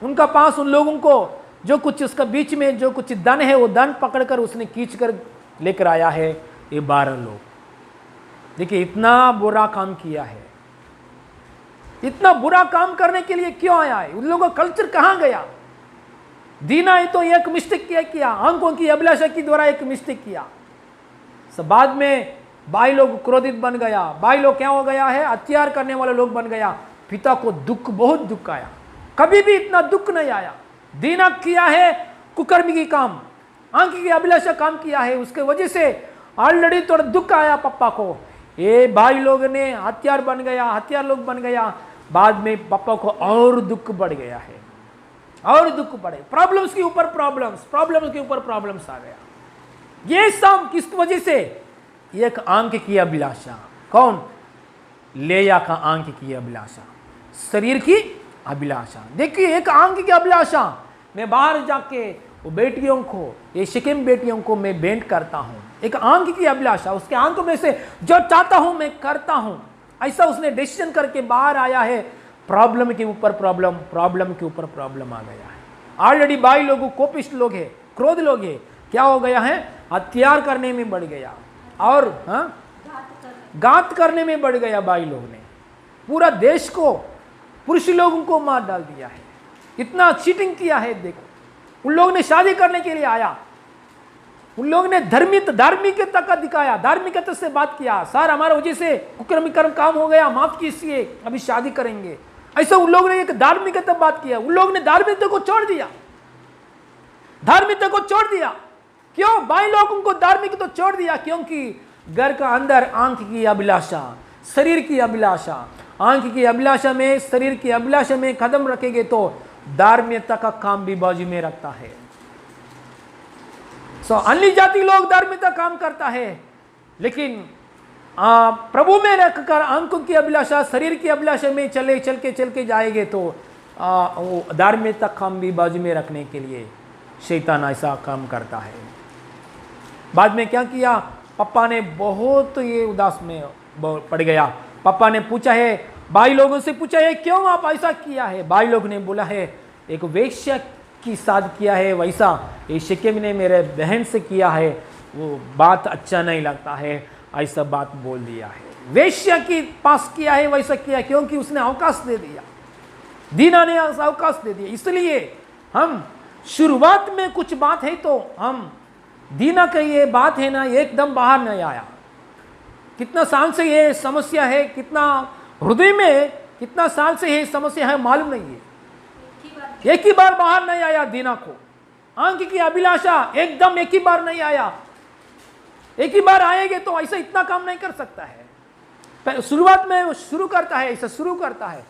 उनका पास उन लोगों को जो कुछ उसका बीच में जो कुछ धन है वो धन पकड़कर उसने खींच कर लेकर आया है। ये 12 लोग देखिए इतना बुरा काम किया है, इतना बुरा काम करने के लिए क्यों आया है, उन लोगों का कल्चर कहां गया, दीना ही तो एक मिस्टेक किया, आंखों की अभिलाषा के द्वारा एक मिस्टेक किया। बाद में भाई लोग क्रोधित बन गया, भाई लोग क्या हो गया है, हत्यार करने वाले लोग बन गया। पिता को दुख, बहुत दुख आया, कभी भी इतना दुख नहीं आया। दीना किया है कुकर्मी की काम, आंख की अभिलाषा काम किया है, उसके वजह से ऑलरेडी थोड़ा दुख आया पापा को। ये भाई लोग ने हथियार बन गया, हथियार लोग बन गया, बाद में पापा को और दुख बढ़ गया है, और दुख बढ़े, प्रॉब्लम्स के ऊपर प्रॉब्लम्स, प्रॉब्लम्स के ऊपर प्रॉब्लम्स आ गया। ये सब किस वजह से? एक आंख की अभिलाषा। कौन? लेया का आंख की अभिलाषा, शरीर की अभिलाषा। देखिए, एक आंख की अभिलाषा, मैं बाहर जाके वो बेटियों को, ये शिकिम बेटियों को मैं भेंट करता हूं। एक आंख की अभिलाषा, उसके आंखों में से जो चाहता हूं मैं करता हूं, ऐसा उसने डिसीजन करके बाहर आया है। प्रॉब्लम के ऊपर प्रॉब्लम, प्रॉब्लम के ऊपर प्रॉब्लम आ गया है। ऑलरेडी भाई लोग कोपिष्ट लोग हैं, क्रोध लोग हैं, क्या हो गया है, हत्यार करने में बढ़ गया, और घात करने में बढ़ गया। भाई लोग ने पूरा देश को, पुरुष लोगों को मार डाल दिया है, इतना चीटिंग किया है। देखो, उन लोगों ने शादी करने के लिए आया, उन लोगों ने धार्मिकता का दिखाया, धार्मिकता से बात किया, सर हमारे वजह से कुकर्मी कर्म काम हो गया, माफ कीजिए, अभी शादी करेंगे। ऐसा उन लोगों ने एक धार्मिकता बात किया। उन लोगों ने धार्मिकता को छोड़ दिया, धार्मिकता को छोड़ दिया। क्यों? भाई लोगों को धार्मिकता तो छोड़ दिया, क्योंकि घर का अंदर आंख की अभिलाषा, शरीर की अभिलाषा, आंख की अभिलाषा में, शरीर की अभिलाषा में कदम रखेंगे तो धार्मिकता का काम भी बाजू में रखता है। अन्य जाति लोग धार्मिकता काम करता है, लेकिन प्रभु में रखकर आंखों की अभिलाषा, शरीर की अभिलाषा में चल के जाएंगे तो वो धार्मिकता काम भी बाजू में रखने के लिए शैतान ऐसा काम करता है। बाद में क्या किया, पापा ने बहुत ये उदास में पड़ गया। पापा ने पूछा है, भाई लोगों से पूछा है, क्यों आप ऐसा किया है? भाई लोग ने बोला है, एक वेश्या की साथ किया है, वैसा ये शिकेम ने मेरे बहन से किया है, वो बात अच्छा नहीं लगता है, ऐसा बात बोल दिया है। वेश्या की पास किया है, वैसा किया, क्योंकि उसने अवकाश दे दिया, दीना ने अवकाश दे दिया। इसलिए हम शुरुआत में कुछ बात है तो हम दीना का ये बात है ना, एकदम बाहर नहीं आया। कितना साल से ये समस्या है, कितना हृदय में कितना साल से ये समस्या है मालूम नहीं है, एक ही बार बाहर नहीं आया दीना को। आंख की अभिलाषा एकदम एक ही बार नहीं आया, एक ही बार आएंगे तो ऐसा इतना काम नहीं कर सकता है। शुरुआत में शुरू करता है, ऐसा शुरू करता है,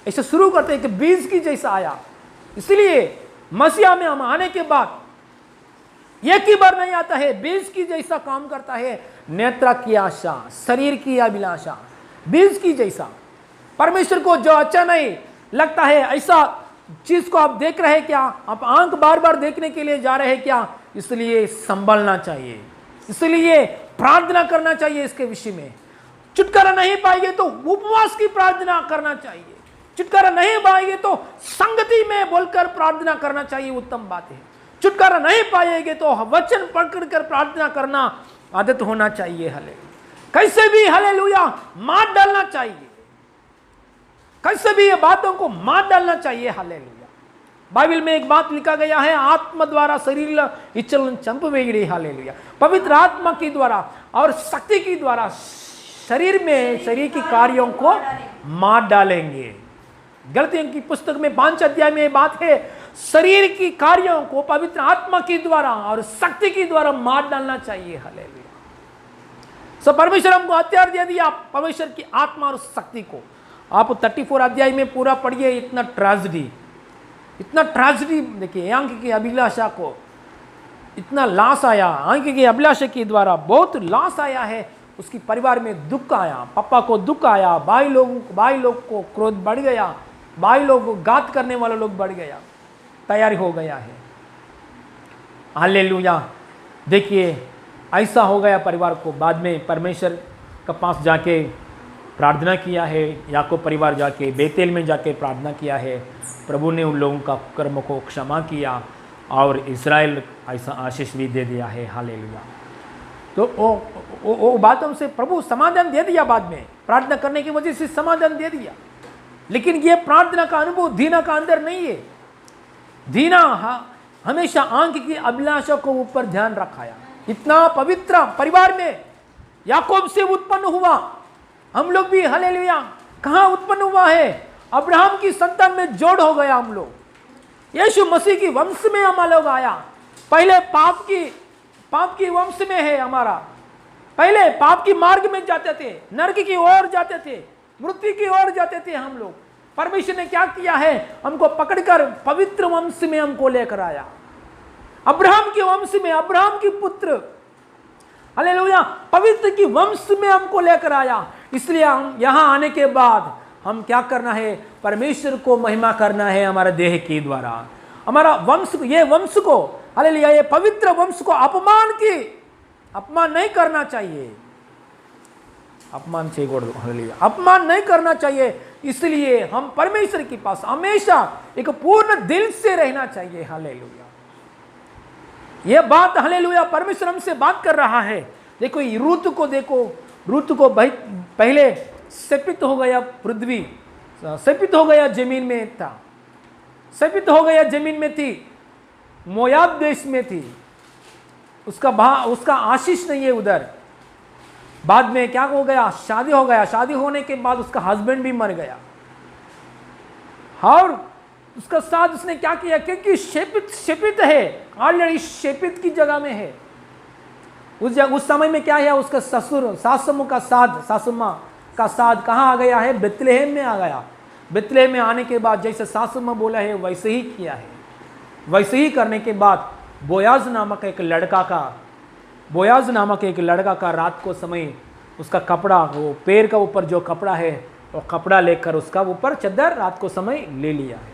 ऐसा शुरू करते है कि बीज की जैसा आया। इसलिए मसीहा में हम आने के बाद एक ही बार नहीं आता है, बीज की जैसा काम करता है। नेत्र की आशा, शरीर की अभिलाषा, बीज की जैसा। परमेश्वर को जो अच्छा नहीं लगता है ऐसा चीज को आप देख रहे हैं क्या? आप आंख बार बार देखने के लिए जा रहे हैं क्या? इसलिए संभलना चाहिए, इसलिए प्रार्थना करना चाहिए इसके विषय में। छुटकारा नहीं पाएंगे तो उपवास की प्रार्थना करना चाहिए, छुटकारा नहीं पाएंगे तो संगति में बोलकर प्रार्थना करना चाहिए, उत्तम बात है। छुटकारा नहीं पाएंगे तो वचन पकड़कर प्रार्थना करना आदत होना चाहिए। हालेलुया। कैसे भी हालेलुया मार डालना चाहिए, कैसे भी ये बातों को मार डालना चाहिए। हालेलुया। बाइबल में एक बात लिखा गया है, आत्मा द्वारा शरीर इच्छलन चंपवेगिरी। हालेलुया। पवित्र आत्मा के द्वारा और शक्ति के द्वारा शरीर में शरीर की कार्यों को मार डालेंगे। गलतियों की पुस्तक में 5 अध्याय में बात है, शरीर की कार्यों को पवित्र आत्मा के द्वारा और शक्ति के द्वारा मार डालना चाहिए। हालेलुया। परमेश्वर हमको हथियार दे दिया, परमेश्वर की आत्मा और शक्ति को। आप 34 अध्याय में पूरा पढ़िए, इतना ट्रेजेडी, इतना ट्रेजेडी देखिए। आंख की अभिलाषा को इतना लॉस आया, आंख की अभिलाषा के द्वारा बहुत लॉस आया है, उसकी परिवार में दुख आया, पापा को दुख आया, भाई लोग को क्रोध बढ़ गया, भाई लोग को घात करने वाले लोग बढ़ गया, तैयारी हो गया है। हालेलुया। देखिए ऐसा हो गया परिवार को। बाद में परमेश्वर के पास जाके प्रार्थना किया है, याकूब परिवार जाके बेतेल में जाके प्रार्थना किया है, प्रभु ने उन लोगों का कर्म को क्षमा किया और इस्राएल ऐसा आशीष भी दे दिया है। हालेलुया। तो वो बातों से प्रभु समाधान दे दिया, बाद में प्रार्थना करने की वजह से समाधान दे दिया। लेकिन ये प्रार्थना का अनुभव दीना का अंदर नहीं है। दीना हमेशा आंख की अभिलाषा को ऊपर ध्यान रखाया। इतना पवित्र परिवार में याकूब से उत्पन्न हुआ, हम लोग भी हालेलुया कहां उत्पन्न हुआ है? अब्राहम की संतान में जोड़ हो गया हम लोग। यीशु मसीह की वंश में हम लोग आया। पहले पाप की वंश में है हमारा। पहले पाप की मार्ग में जाते थे, नरक की ओर जाते थे, मृत्यु की ओर जाते थे हम लोग। परमेश्वर ने क्या किया है? हमको पकड़कर पवित्र वंश में हमको लेकर आया। अब्राहम के वंश में, अब्राहम की पुत्र, हालेलुया, पवित्र की वंश में हमको लेकर आया। इसलिए हम यहां आने के बाद हम क्या करना है? परमेश्वर को महिमा करना है हमारे देह के द्वारा। हमारा वंश, ये वंश को, हालेलुया, ये पवित्र वंश को अपमान नहीं करना चाहिए। अपमान से हालेलुया, अपमान नहीं करना चाहिए। इसलिए हम परमेश्वर के पास हमेशा एक पूर्ण दिल से रहना चाहिए। हालेलुया, यह बात हालेलुया परमेश्वर हमसे बात कर रहा है। देखो रूत को देखो, रूत को पहले शपित हो गया, पृथ्वी शपित हो गया, जमीन में था, शपित हो गया, जमीन में थी, मोयाब देश में थी, उसका आशीष नहीं है उधर। बाद में क्या हो गया? शादी हो गया। शादी होने के बाद उसका हस्बैंड भी मर गया और उसका साथ उसने क्या किया? क्योंकि शपित है, ऑलरेडी शपित की जगह में है। उस समय में क्या है? उसका सासू माँ का साथ कहाँ आ गया है? बेतलेहम में आ गया। बेतलेहम में आने के बाद जैसे सासू माँ बोला है वैसे ही किया है। वैसे ही करने के बाद बोयाज नामक एक लड़का का रात को समय उसका कपड़ा, वो पैर का ऊपर जो कपड़ा है वो कपड़ा लेकर उसका ऊपर चद्दर रात को समय ले लिया है।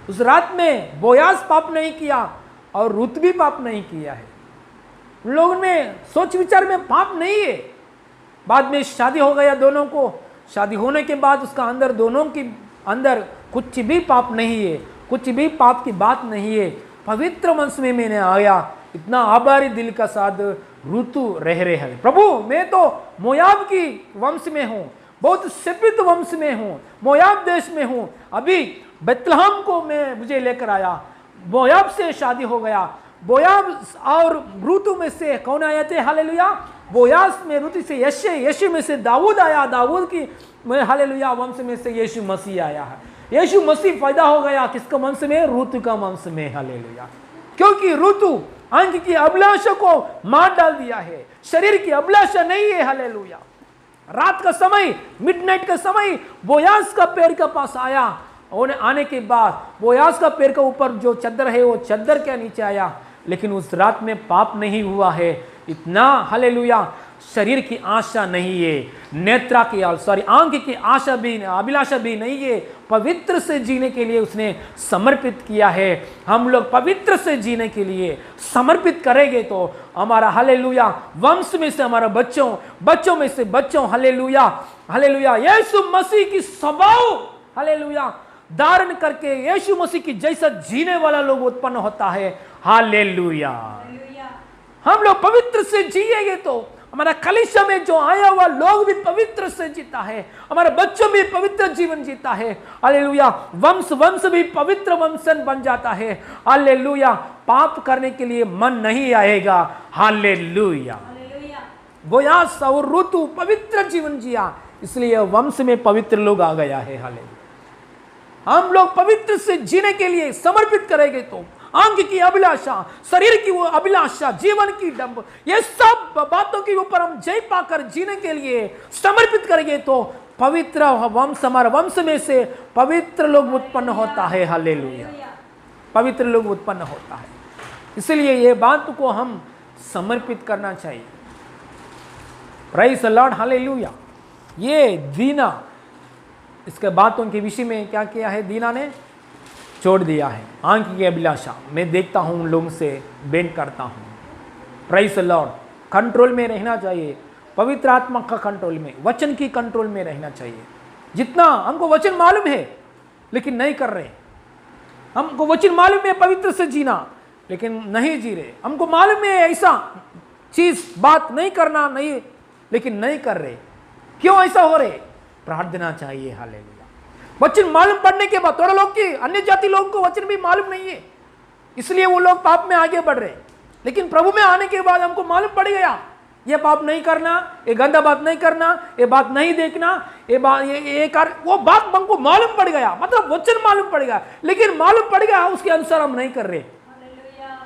उस रात में बोयाज पाप नहीं किया और रुत भी पाप नहीं किया है। उन लोगों में सोच विचार में पाप नहीं है। बाद में शादी हो गया दोनों को। शादी होने के बाद उसका अंदर, दोनों के अंदर कुछ भी पाप नहीं है, कुछ भी पाप की बात नहीं है। पवित्र वंश में मैंने आया, इतना आभारी दिल का साथ ऋतु रह रहे हैं। प्रभु मैं तो मोयाब की वंश में हूँ, बहुत शपित वंश में हूँ, मोयाब देश में हूँ। अभी बेतलहम को मुझे लेकर आया, मोयाब से शादी हो गया। बोयाब और ऋतु में से कौन आए थे? हालेलुया, बोयास में ऋतु से यशे में से दाऊद आया, दाऊद की हालेलुया वंश में से यीशु मसीह आया है। यीशु मसीह पैदा हो गया किसका वंश में? ऋतु का वंश में। हालेलुया, क्योंकि ऋतु अंग की अभिलाषा को मार डाल दिया है, शरीर की अभिलाषा नहीं है। हालेलुया, रात का समय, मिडनाइट का समय बोयास का पेड़ के पास आया। आने के बाद बोयास का पेड़ के ऊपर जो चद्दर है वो चद्दर के नीचे आया, लेकिन उस रात में पाप नहीं हुआ है। इतना हालेलुया, शरीर की आशा नहीं है, नेत्रा की आंख की आशा भी, अभिलाषा भी नहीं है। पवित्र से जीने के लिए उसने समर्पित किया है। हम लोग पवित्र से जीने के लिए समर्पित करेंगे तो हमारा हालेलुया वंश में से हमारा बच्चों में से बच्चों हालेलुया हालेलुया यीशु मसीह की स्वभाव हालेलुया धारण करके यीशु मसीह की जैसा जीने वाला लोग उत्पन्न होता है। हालेलुया, हम लोग पवित्र से जिएंगे तो हमारा कलीसिया में जो आया हुआ लोग भी पवित्र से जीता है, हमारे बच्चों भी पवित्र जीवन जीता है। हालेलुया, वंश भी पवित्र वंशन बन जाता है। हालेलुया, पाप करने के लिए मन नहीं आएगा। हालेलुया, बोयास और ऋतु पवित्र जीवन जिया, इसलिए वंश में पवित्र लोग आ गया है। हालेलुया, हम लोग पवित्र से जीने के लिए समर्पित करेंगे तो अंग की अभिलाषा, शरीर की वो अभिलाषा, जीवन की डंब, ये सब बातों के ऊपर हम जय पाकर जीने के लिए समर्पित करेंगे तो पवित्र वंश, हमारे वंश में से पवित्र लोग उत्पन्न होता है। हालेलुया, पवित्र लोग उत्पन्न होता है। इसलिए ये बात को हम समर्पित करना चाहिए। Praise the Lord, hallelujah. ये दीना इसके बातों के विषय में क्या किया है? दीना ने छोड़ दिया है आंख की अभिलाषा। मैं देखता हूँ उन लोगों से बेंट करता हूँ। प्रेज़ द लॉर्ड, कंट्रोल में रहना चाहिए, पवित्र आत्मा का कंट्रोल में, वचन की कंट्रोल में रहना चाहिए। जितना हमको वचन मालूम है लेकिन नहीं कर रहे, हमको वचन मालूम है पवित्र से जीना लेकिन नहीं जी रहे, हमको मालूम है ऐसा चीज बात नहीं करना नहीं, लेकिन नहीं कर रहे। क्यों ऐसा हो रहे? प्रार्थना चाहिए। हालेलुया, वचन मालूम पड़ने के बाद थोड़ा लोग की अन्य जाति लोगों को वचन भी मालूम नहीं है, इसलिए वो लोग पाप में आगे बढ़ रहे। लेकिन प्रभु में आने के बाद हमको मालूम पड़ गया ये पाप नहीं करना, ये गंदा बात नहीं करना, ये बात नहीं देखना, ये बात ये कर, वो बात हमको मालूम पड़ गया, मतलब वचन मालूम पड़ गया। लेकिन मालूम पड़ गया उसके अनुसार हम नहीं कर रहे।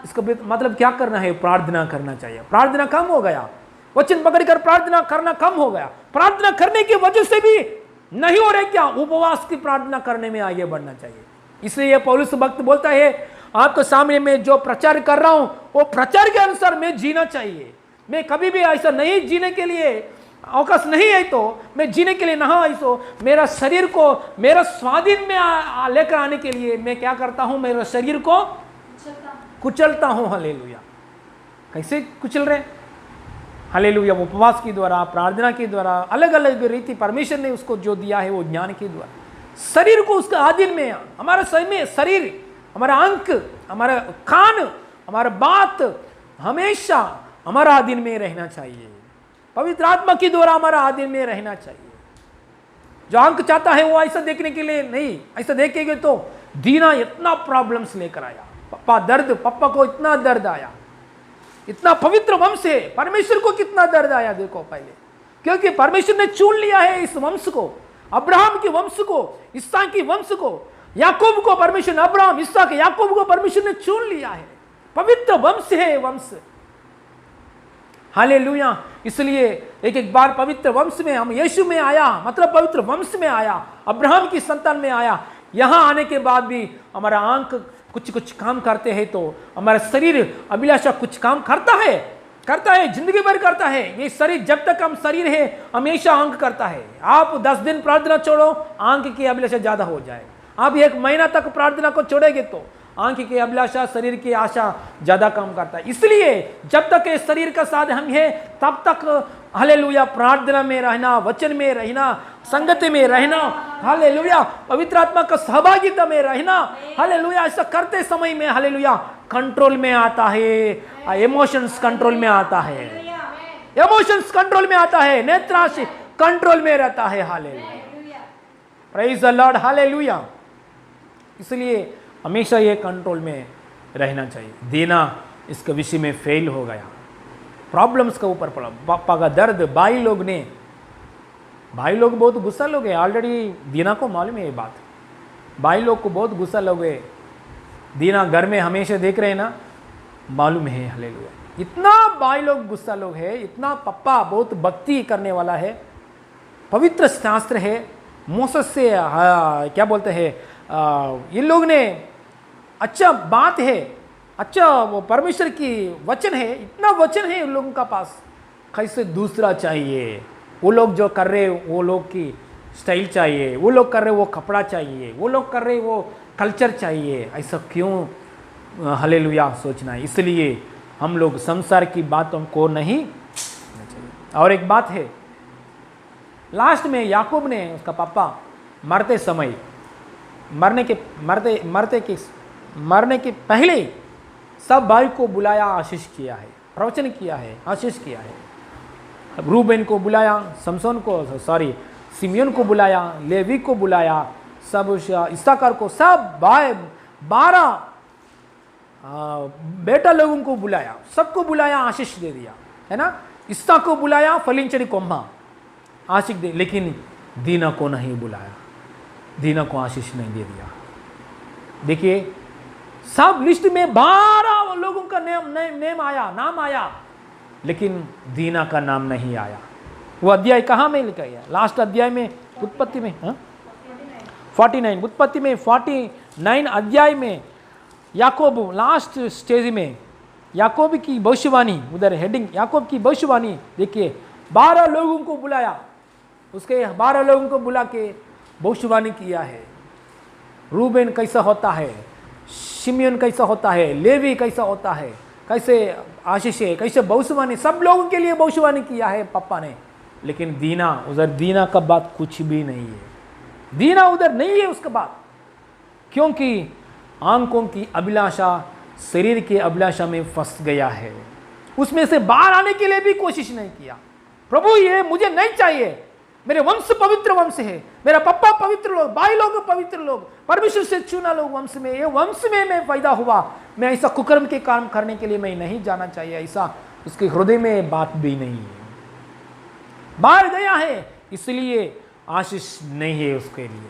इसका मतलब क्या करना है? प्रार्थना करना चाहिए। प्रार्थना कम हो गया, वचन पकड़कर प्रार्थना करना कम हो गया। प्रार्थना करने की वजह से भी नहीं हो रहे क्या? उपवास की प्रार्थना करने में आगे बढ़ना चाहिए। इसलिए पौलुस भक्त बोलता है आपके सामने में जो प्रचार कर रहा हूं वो प्रचार के अनुसार मैं जीना चाहिए। मैं कभी भी ऐसा नहीं जीने के लिए अवकाश नहीं है, तो मैं जीने के लिए ना ऐसो मेरा शरीर को मेरा स्वाधीन में लेकर आने के लिए मैं क्या करता हूं? मेरा शरीर को कुचलता हूं। हालेलुया। कैसे कुचल रहे? हालेलुया। उपवास के द्वारा, प्रार्थना के द्वारा, अलग अलग रीति परमेश्वर ने उसको जो दिया है वो ज्ञान के द्वारा शरीर को उसका अधीन में, हमारा शरीर, हमारा अंक, हमारा कान, हमारा बात हमेशा हमारा अधीन में रहना चाहिए। पवित्र आत्मा के द्वारा हमारा अधीन में रहना चाहिए। जो अंक चाहता है वो ऐसा देखने के लिए नहीं, ऐसा देखेंगे तो दीना इतना प्रॉब्लम्स लेकर आया। पप्पा को इतना दर्द आया, इतना पवित्र वंश है, परमेश्वर को कितना दर्द आया देखो पहले, क्योंकि परमेश्वर ने चुन लिया है इस वंश को, अब्राहम के वंश को, इसहाक के वंश को, याकूब को परमेश्वर ने अब्राहम, इसहाक, याकूब को परमेश्वर ने चुन लिया है। पवित्र वंश है वंश। हालेलुया। इसलिए एक बार पवित्र वंश में हम यीशु में आया, मतलब पवित्र वंश में आया, अब्राहम की संतान में आया। यहां आने के बाद भी हमारा आंख कुछ काम करते हैं, तो हमारा शरीर अभिलाषा कुछ काम करता है, जिंदगी भर करता है। ये शरीर जब तक हम शरीर है हमेशा आंख करता है। आप 10 दिन प्रार्थना छोड़ो, आंख की अभिलाषा ज्यादा हो जाए। आप 1 महीना तक प्रार्थना को छोड़ेंगे तो आंख की अभिलाषा, शरीर की आशा ज्यादा काम करता है। इसलिए जब तक ये शरीर का साथ हम है तब तक हालेलुया प्रार्थना में रहना, वचन में रहना, संगति में रहना, हालेलुया पवित्र आत्मा का सहभागिता में रहना, हालेलुया ऐसा करते समय में हालेलुया कंट्रोल में आता है, इमोशंस कंट्रोल में आता है, इमोशंस कंट्रोल में आता है, नेत्राशि कंट्रोल में रहता है। Hallelujah, praise the Lord, hallelujah. इसलिए हमेशा ये कंट्रोल में रहना चाहिए। दीना इसके विषय में फेल हो गया, प्रॉब्लम्स के ऊपर पड़ा, पापा का दर्द। भाई लोग बहुत गुस्सा लोग हैं, ऑलरेडी दीना को मालूम है ये बात। भाई लोग को बहुत गुस्सा लोग है, दीना घर में हमेशा देख रहे हैं ना, मालूम है। हालेलुया। इतना भाई लोग गुस्सा लोग है, इतना पप्पा बहुत भक्ति करने वाला है, पवित्र शास्त्र है, मोसेस से क्या बोलते हैं इन लोग ने अच्छा बात है, अच्छा वो परमेश्वर की वचन है, इतना वचन है उन लोगों का पास, कैसे दूसरा चाहिए? वो लोग जो कर रहे वो लोग की स्टाइल चाहिए, वो लोग कर रहे वो कपड़ा चाहिए, वो लोग कर रहे वो कल्चर चाहिए। ऐसा क्यों हालेलुया सोचना है? इसलिए हम लोग संसार की बातों को नहीं चाहिए। और एक बात है, लास्ट में याकूब ने उसका पापा मरते समय मरने के पहले सब भाई को बुलाया, आशीष किया है, प्रवचन किया है, आशीष किया है। रूबेन को बुलाया, सिमियोन को बुलाया, लेवी को बुलाया, सब इस्साकार को, सब भाई 12 बेटा लोगों को बुलाया, सबको बुलाया, आशीष दे दिया, है ना। इस्सा को बुलाया, फलिंचड़ी कोम्हा आशीष दे, लेकिन दीना को नहीं बुलाया, दीना को आशीष नहीं दे दिया। देखिए सब लिस्ट में 12 लोगों का नाम आया, लेकिन दीना का नाम नहीं आया। वो अध्याय कहाँ में लिखा गया? लास्ट अध्याय में, उत्पत्ति में 49, उत्पत्ति में 49 अध्याय में याकूब लास्ट स्टेज में याकूब की भविष्यवाणी, उधर हेडिंग याकूब की भविष्यवाणी देखिए, 12 लोगों को बुलाया, उसके 12 लोगों को बुला के भविष्यवाणी किया है। रूबेन कैसा होता है, शिमियोन कैसा होता है, लेवी कैसा होता है, कैसे आशीष है, कैसे भविष्यवाणी, सब लोगों के लिए भविष्यवाणी किया है पापा ने। लेकिन दीना, उधर दीना का बात कुछ भी नहीं है, दीना उधर नहीं है उसका बात, क्योंकि आंखों की अभिलाषा शरीर की अभिलाषा में फंस गया है, उसमें से बाहर आने के लिए भी कोशिश नहीं किया। प्रभु ये मुझे नहीं चाहिए, मेरे वंश पवित्र वंश है, मेरा पप्पा पवित्र लोग, भाई लोग पवित्र लोग, परमेश्वर से चुना लोग वंश में, ये वंश में मैं पैदा हुआ, मैं ऐसा कुकर्म के काम करने के लिए मैं नहीं जाना चाहिए, ऐसा उसके हृदय में बात भी नहीं है। बाहर गया है इसलिए आशीष नहीं है उसके लिए,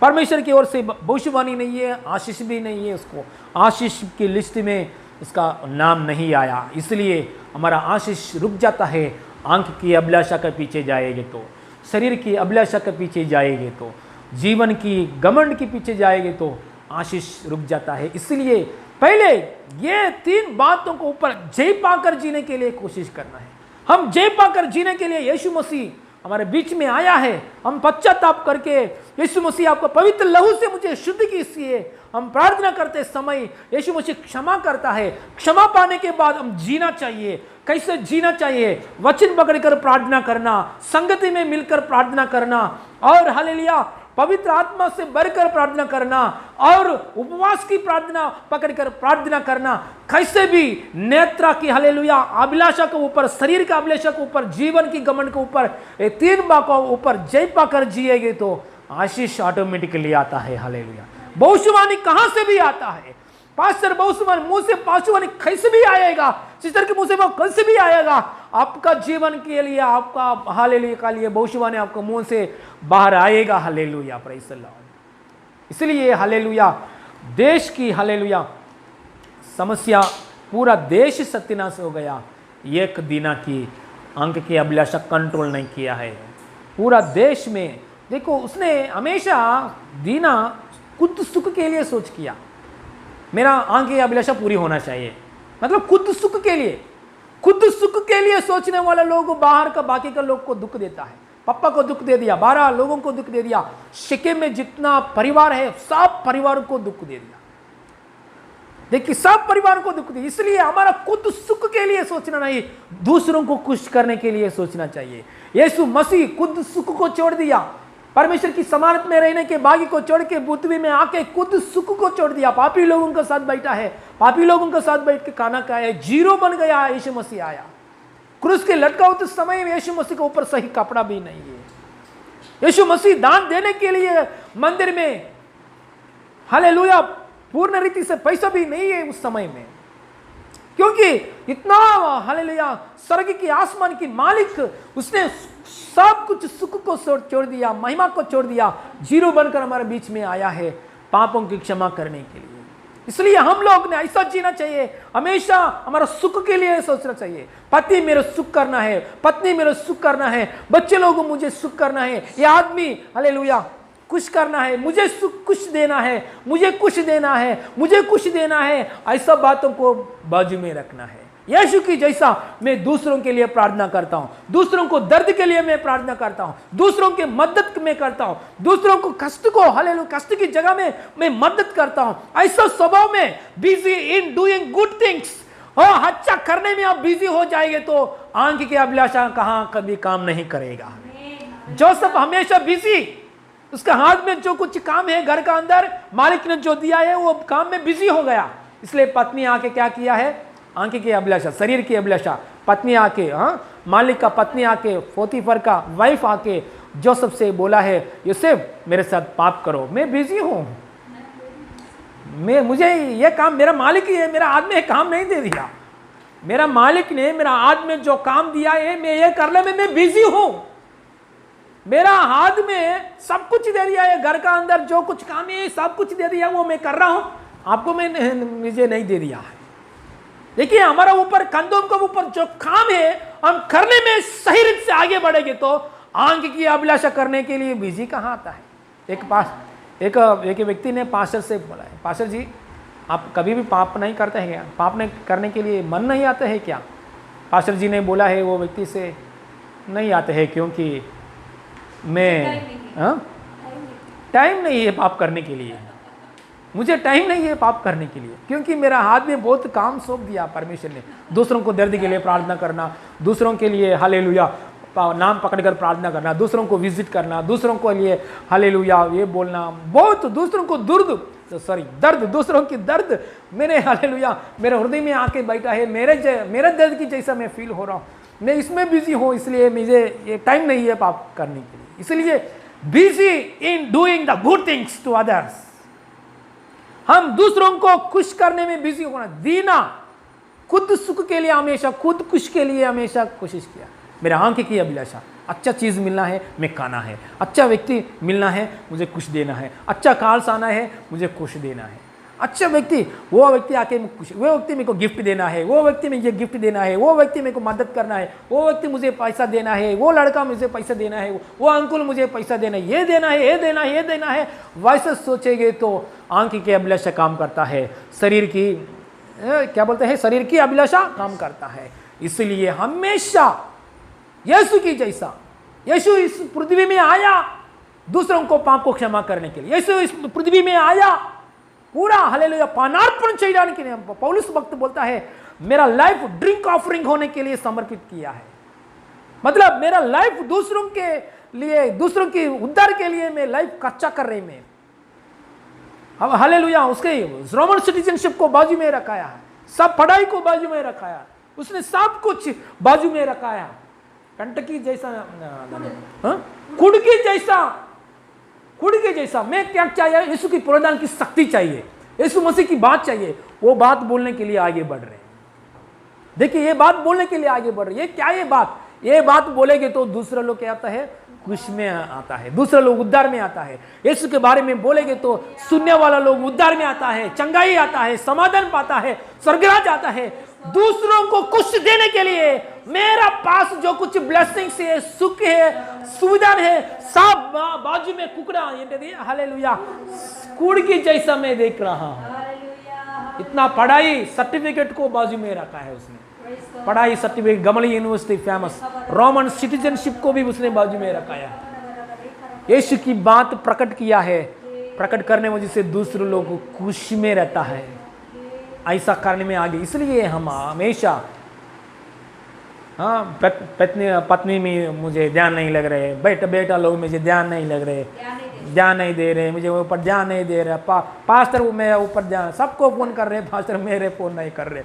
परमेश्वर की ओर से भविष्यवाणी नहीं है, आशीष भी नहीं है, उसको आशीष की लिस्ट में उसका नाम नहीं आया, इसलिए हमारा आशीष रुक जाता है। आंख की अभिलाषा के पीछे जाएंगे तो, शरीर की अभिलाषा के पीछे जाएंगे तो, जीवन की घमंड के पीछे जाएंगे तो आशीष रुक जाता है। इसलिए पहले ये 3 बातों को ऊपर जय पाकर जीने के लिए कोशिश करना है। हम जय पाकर जीने के लिए यीशु मसीह हमारे बीच में आया है, हम पश्चाताप करके यीशु मसीह आपका पवित्र लहू से मुझे शुद्ध कीजिए, हम प्रार्थना करते समय यीशु मसीह क्षमा करता है। क्षमा पाने के बाद हम जीना चाहिए। कैसे जीना चाहिए? वचन पकड़कर प्रार्थना करना, संगति में मिलकर प्रार्थना करना, और हालेलुया पवित्र आत्मा से भरकर प्रार्थना करना, और उपवास की प्रार्थना पकड़कर प्रार्थना करना। कैसे भी नेत्रा की हालेलुया अभिलाषा के ऊपर, शरीर का अभिलाषा के ऊपर, जीवन की घमंड के ऊपर, ये 3 बातों के ऊपर जय पाकर जिएगे तो आशीष ऑटोमेटिकली आता है। हालेलुया। भविष्यवाणी कहां से भी आता है? पास्टर भविष्यवाणी मुंह से भविष्यवाणी कैसे भी आएगा, सिस्टर के मुंह से वो कैसे भी आएगा, आपका जीवन के लिए, आपका हालेलुया का लिए भविष्यवाणी आपके मुंह से बाहर आएगा। Hallelujah, praise the Lord. इसलिए हालेलुया देश की हालेलुया समस्या, पूरा देश सत्यानाश हो गया। एक दीना की अंक की अभिलाषा कंट्रोल नहीं किया है पूरा देश में। देखो उसने हमेशा दीना खुद सुख के लिए सोच किया, मेरा आंख की अभिलाषा पूरी होना चाहिए, मतलब खुद सुख के लिए, खुद सुख के लिए सोचने वाले लोग बाहर का बाकी का लोग को दुख देता है। पापा को दुख दे दिया, 12 लोगों को दुख दे दिया, शिकेम में जितना परिवार है सब परिवार को दुख दे दिया। देखिए सब परिवार को दुख दिया। इसलिए हमारा खुद सुख के लिए सोचना नहीं, दूसरों को खुश करने के लिए सोचना चाहिए। यीशु मसीह खुद सुख को छोड़ दिया, परमेश्वर की समानत में रहने के भाग्य को छोड़ के पृथ्वी में आके खुद सुख को छोड़ दिया। पापी लोगों के साथ बैठा है, पापी लोगों के साथ बैठ के खाना खाया, जीरो बन गया। यीशु मसीह आया, क्रूस के लटका होते समय में यीशु मसीह के ऊपर सही कपड़ा भी नहीं है। यीशु मसीह दान देने के लिए मंदिर में हालेलुया पूर्ण रीति से पैसा भी नहीं है उस समय में, क्योंकि इतना हालेलुया स्वर्ग की आसमान की मालिक, उसने सब कुछ सुख को छोड़ दिया, महिमा को छोड़ दिया, जीरो बनकर हमारे बीच में आया है पापों की क्षमा करने के लिए। इसलिए हम लोग ने ऐसा जीना चाहिए, हमेशा हमारा सुख के लिए सोचना चाहिए। पति मेरे सुख करना है, पत्नी मेरे सुख करना है, बच्चे लोगों मुझे सुख करना है, ये आदमी हालेलुया कुछ करना है, मुझे सुख कुछ देना है, मुझे कुछ देना है, मुझे कुछ देना है, ऐसा बातों को बाजू में रखना है। यीशु की जैसा मैं दूसरों के लिए प्रार्थना करता हूं, दूसरों को दर्द के लिए मैं प्रार्थना करता हूं, दूसरों के मदद में करता हूं, दूसरों को कष्ट को हालेलुया कष्ट की जगह में मैं मदद करता हूं। ऐसा स्वभाव में busy in doing good things, और अच्छा करने में आप बिजी हो जाएंगे तो आंख की अभिलाषा कहां कभी काम नहीं करेगा। जोसेफ हमेशा बिजी, उसका हाथ में जो कुछ काम है घर का अंदर मालिक ने जो दिया है वो काम में बिजी हो गया। इसलिए पत्नी आके क्या किया है, आंख की अभिलाषा, शरीर की अभिलाषा, पत्नी आके मालिक का पत्नी आके, पोतीफर का वाइफ आके जोसेफ से बोला है, यूसुफ मेरे साथ पाप करो, मैं बिजी हूं, मुझे ये काम मेरा मालिक ही है, मेरा आदमी काम नहीं दे दिया, मेरा मालिक ने मेरा आदमी जो काम दिया है मैं ये करने में मैं बिजी हूं, मेरा हाथ में सब कुछ दे दिया है, घर का अंदर जो कुछ काम है सब कुछ दे दिया, वो मैं कर रहा हूं, आपको मुझे नहीं दे दिया है। देखिए हमारा ऊपर कंधों के ऊपर जो काम है हम करने में सही रीत से आगे बढ़ेंगे तो आंख की अभिलाषा करने के लिए बिजी कहाँ आता है। एक व्यक्ति ने पास्टर से बोला है, पास्टर जी आप कभी भी पाप नहीं करते हैं क्या, पाप नहीं करने के लिए मन नहीं आता है क्या? पास्टर जी ने बोला है वो व्यक्ति से, नहीं आते हैं क्योंकि मैं टाइम नहीं है पाप करने के लिए, मुझे टाइम नहीं है पाप करने के लिए, क्योंकि मेरा हाथ में बहुत काम सौंप दिया परमेश्वर ने, दूसरों को दर्द के लिए प्रार्थना करना, दूसरों के लिए हालेलुया नाम पकड़कर प्रार्थना करना, दूसरों को विजिट करना, दूसरों को लिए हालेलुया ये बोलना, बहुत दूसरों को दर्द, दूसरों की दर्द मेरे हालेलुया मेरे हृदय में आके बैठा है, मेरे दर्द की जैसा मैं फील हो रहा हूँ। मैं इसमें बिजी हूं, इसलिए मुझे ये टाइम नहीं है पाप करने के लिए। इसलिए busy in doing the good things to others, हम दूसरों को खुश करने में बिजी होना, दीना, खुद सुख के लिए हमेशा, खुद खुश के लिए हमेशा कोशिश किया। मेरे आंख की अभिलाषा, अच्छा चीज मिलना है, मैं खाना है, अच्छा व्यक्ति मिलना है, मुझे खुश देना है, अच्छा कार्स आना है, मुझे खुश देना है, अच्छा व्यक्ति, वो व्यक्ति आके खुश, वो व्यक्ति मेरे को गिफ्ट देना है, वो व्यक्ति मुझे गिफ्ट देना है, वो व्यक्ति मेरे को मदद करना है, वो व्यक्ति मुझे पैसा देना है, वो लड़का मुझे पैसा देना है, वो अंकुल मुझे पैसा देना है, ये देना है, ये देना है, ये देना है। वैसे सोचेंगे तो आंख की अभिलाषा काम करता है, शरीर की क्या बोलते हैं, शरीर की अभिलाषा काम करता है। इसलिए हमेशा यीशु की जैसा, यीशु इस पृथ्वी में आया दूसरों को पाप को क्षमा करने के लिए, यीशु इस पृथ्वी में आया पूरा हालेलुया पानार्पण चढ़ाने के लिए। पौलुस भक्त बोलता है मेरा लाइफ ड्रिंक ऑफरिंग होने के लिए समर्पित किया है, मतलब मेरा लाइफ दूसरों के लिए, दूसरों के उद्धार के लिए मैं लाइफ खर्चा कर रही मैं। अब हालेलुया उसके रोमन सिटीजनशिप को बाजू में रखाया है, सब पढ़ाई को बाजू में रखाया, उसने सब कुछ बाजू में रखाया। कंटकी जैसा, कुड़की जैसा, कुड़की जैसा मैं क्या चाहिए, यीशु की पुनरुत्थान की शक्ति चाहिए, यीशु मसीह की बात चाहिए, वो बात बोलने के लिए आगे बढ़ रहे हैं। देखिए ये बात बोलने के लिए आगे बढ़ रहे हैं। ये क्या, ये बात बोलेंगे तो दूसरा लोग क्या आता है, खुश में आता है, दूसरा लोग उद्धार में आता है। यीशु के बारे में बोलेंगे तो सुनने वाला लोग उद्धार में आता है, चंगाई आता है, समाधान पाता है, स्वर्गराज आता है। दूसरों को कुछ देने के लिए मेरा पास जो कुछ ब्लेसिंग्स है, सुख है, सुविधा है, सब बाजू में कुकड़ा, हालेलुया कूड़ की जैसा मैं देख रहा हूं। इतना पढ़ाई सर्टिफिकेट को बाजू में रखा है उसने, पढ़ाई सर्टिफिकेट, गमली यूनिवर्सिटी फेमस, रोमन सिटीजनशिप को भी उसने बाजू में रखाया। यीशु की बात प्रकट किया है, प्रकट करने वजह से दूसरे लोग खुशी में रहता है, ऐसा करने में आगे। इसलिए हम हमेशा पत्नी में मुझे ध्यान नहीं लग रहे, बेटा लोग मुझे ध्यान नहीं लग रहे, ध्यान नहीं दे रहे, मुझे ऊपर ध्यान नहीं दे रहा, पास्टर मेरे ऊपर ध्यान, सबको फोन कर रहे, पास्टर मेरे फोन नहीं कर रहे,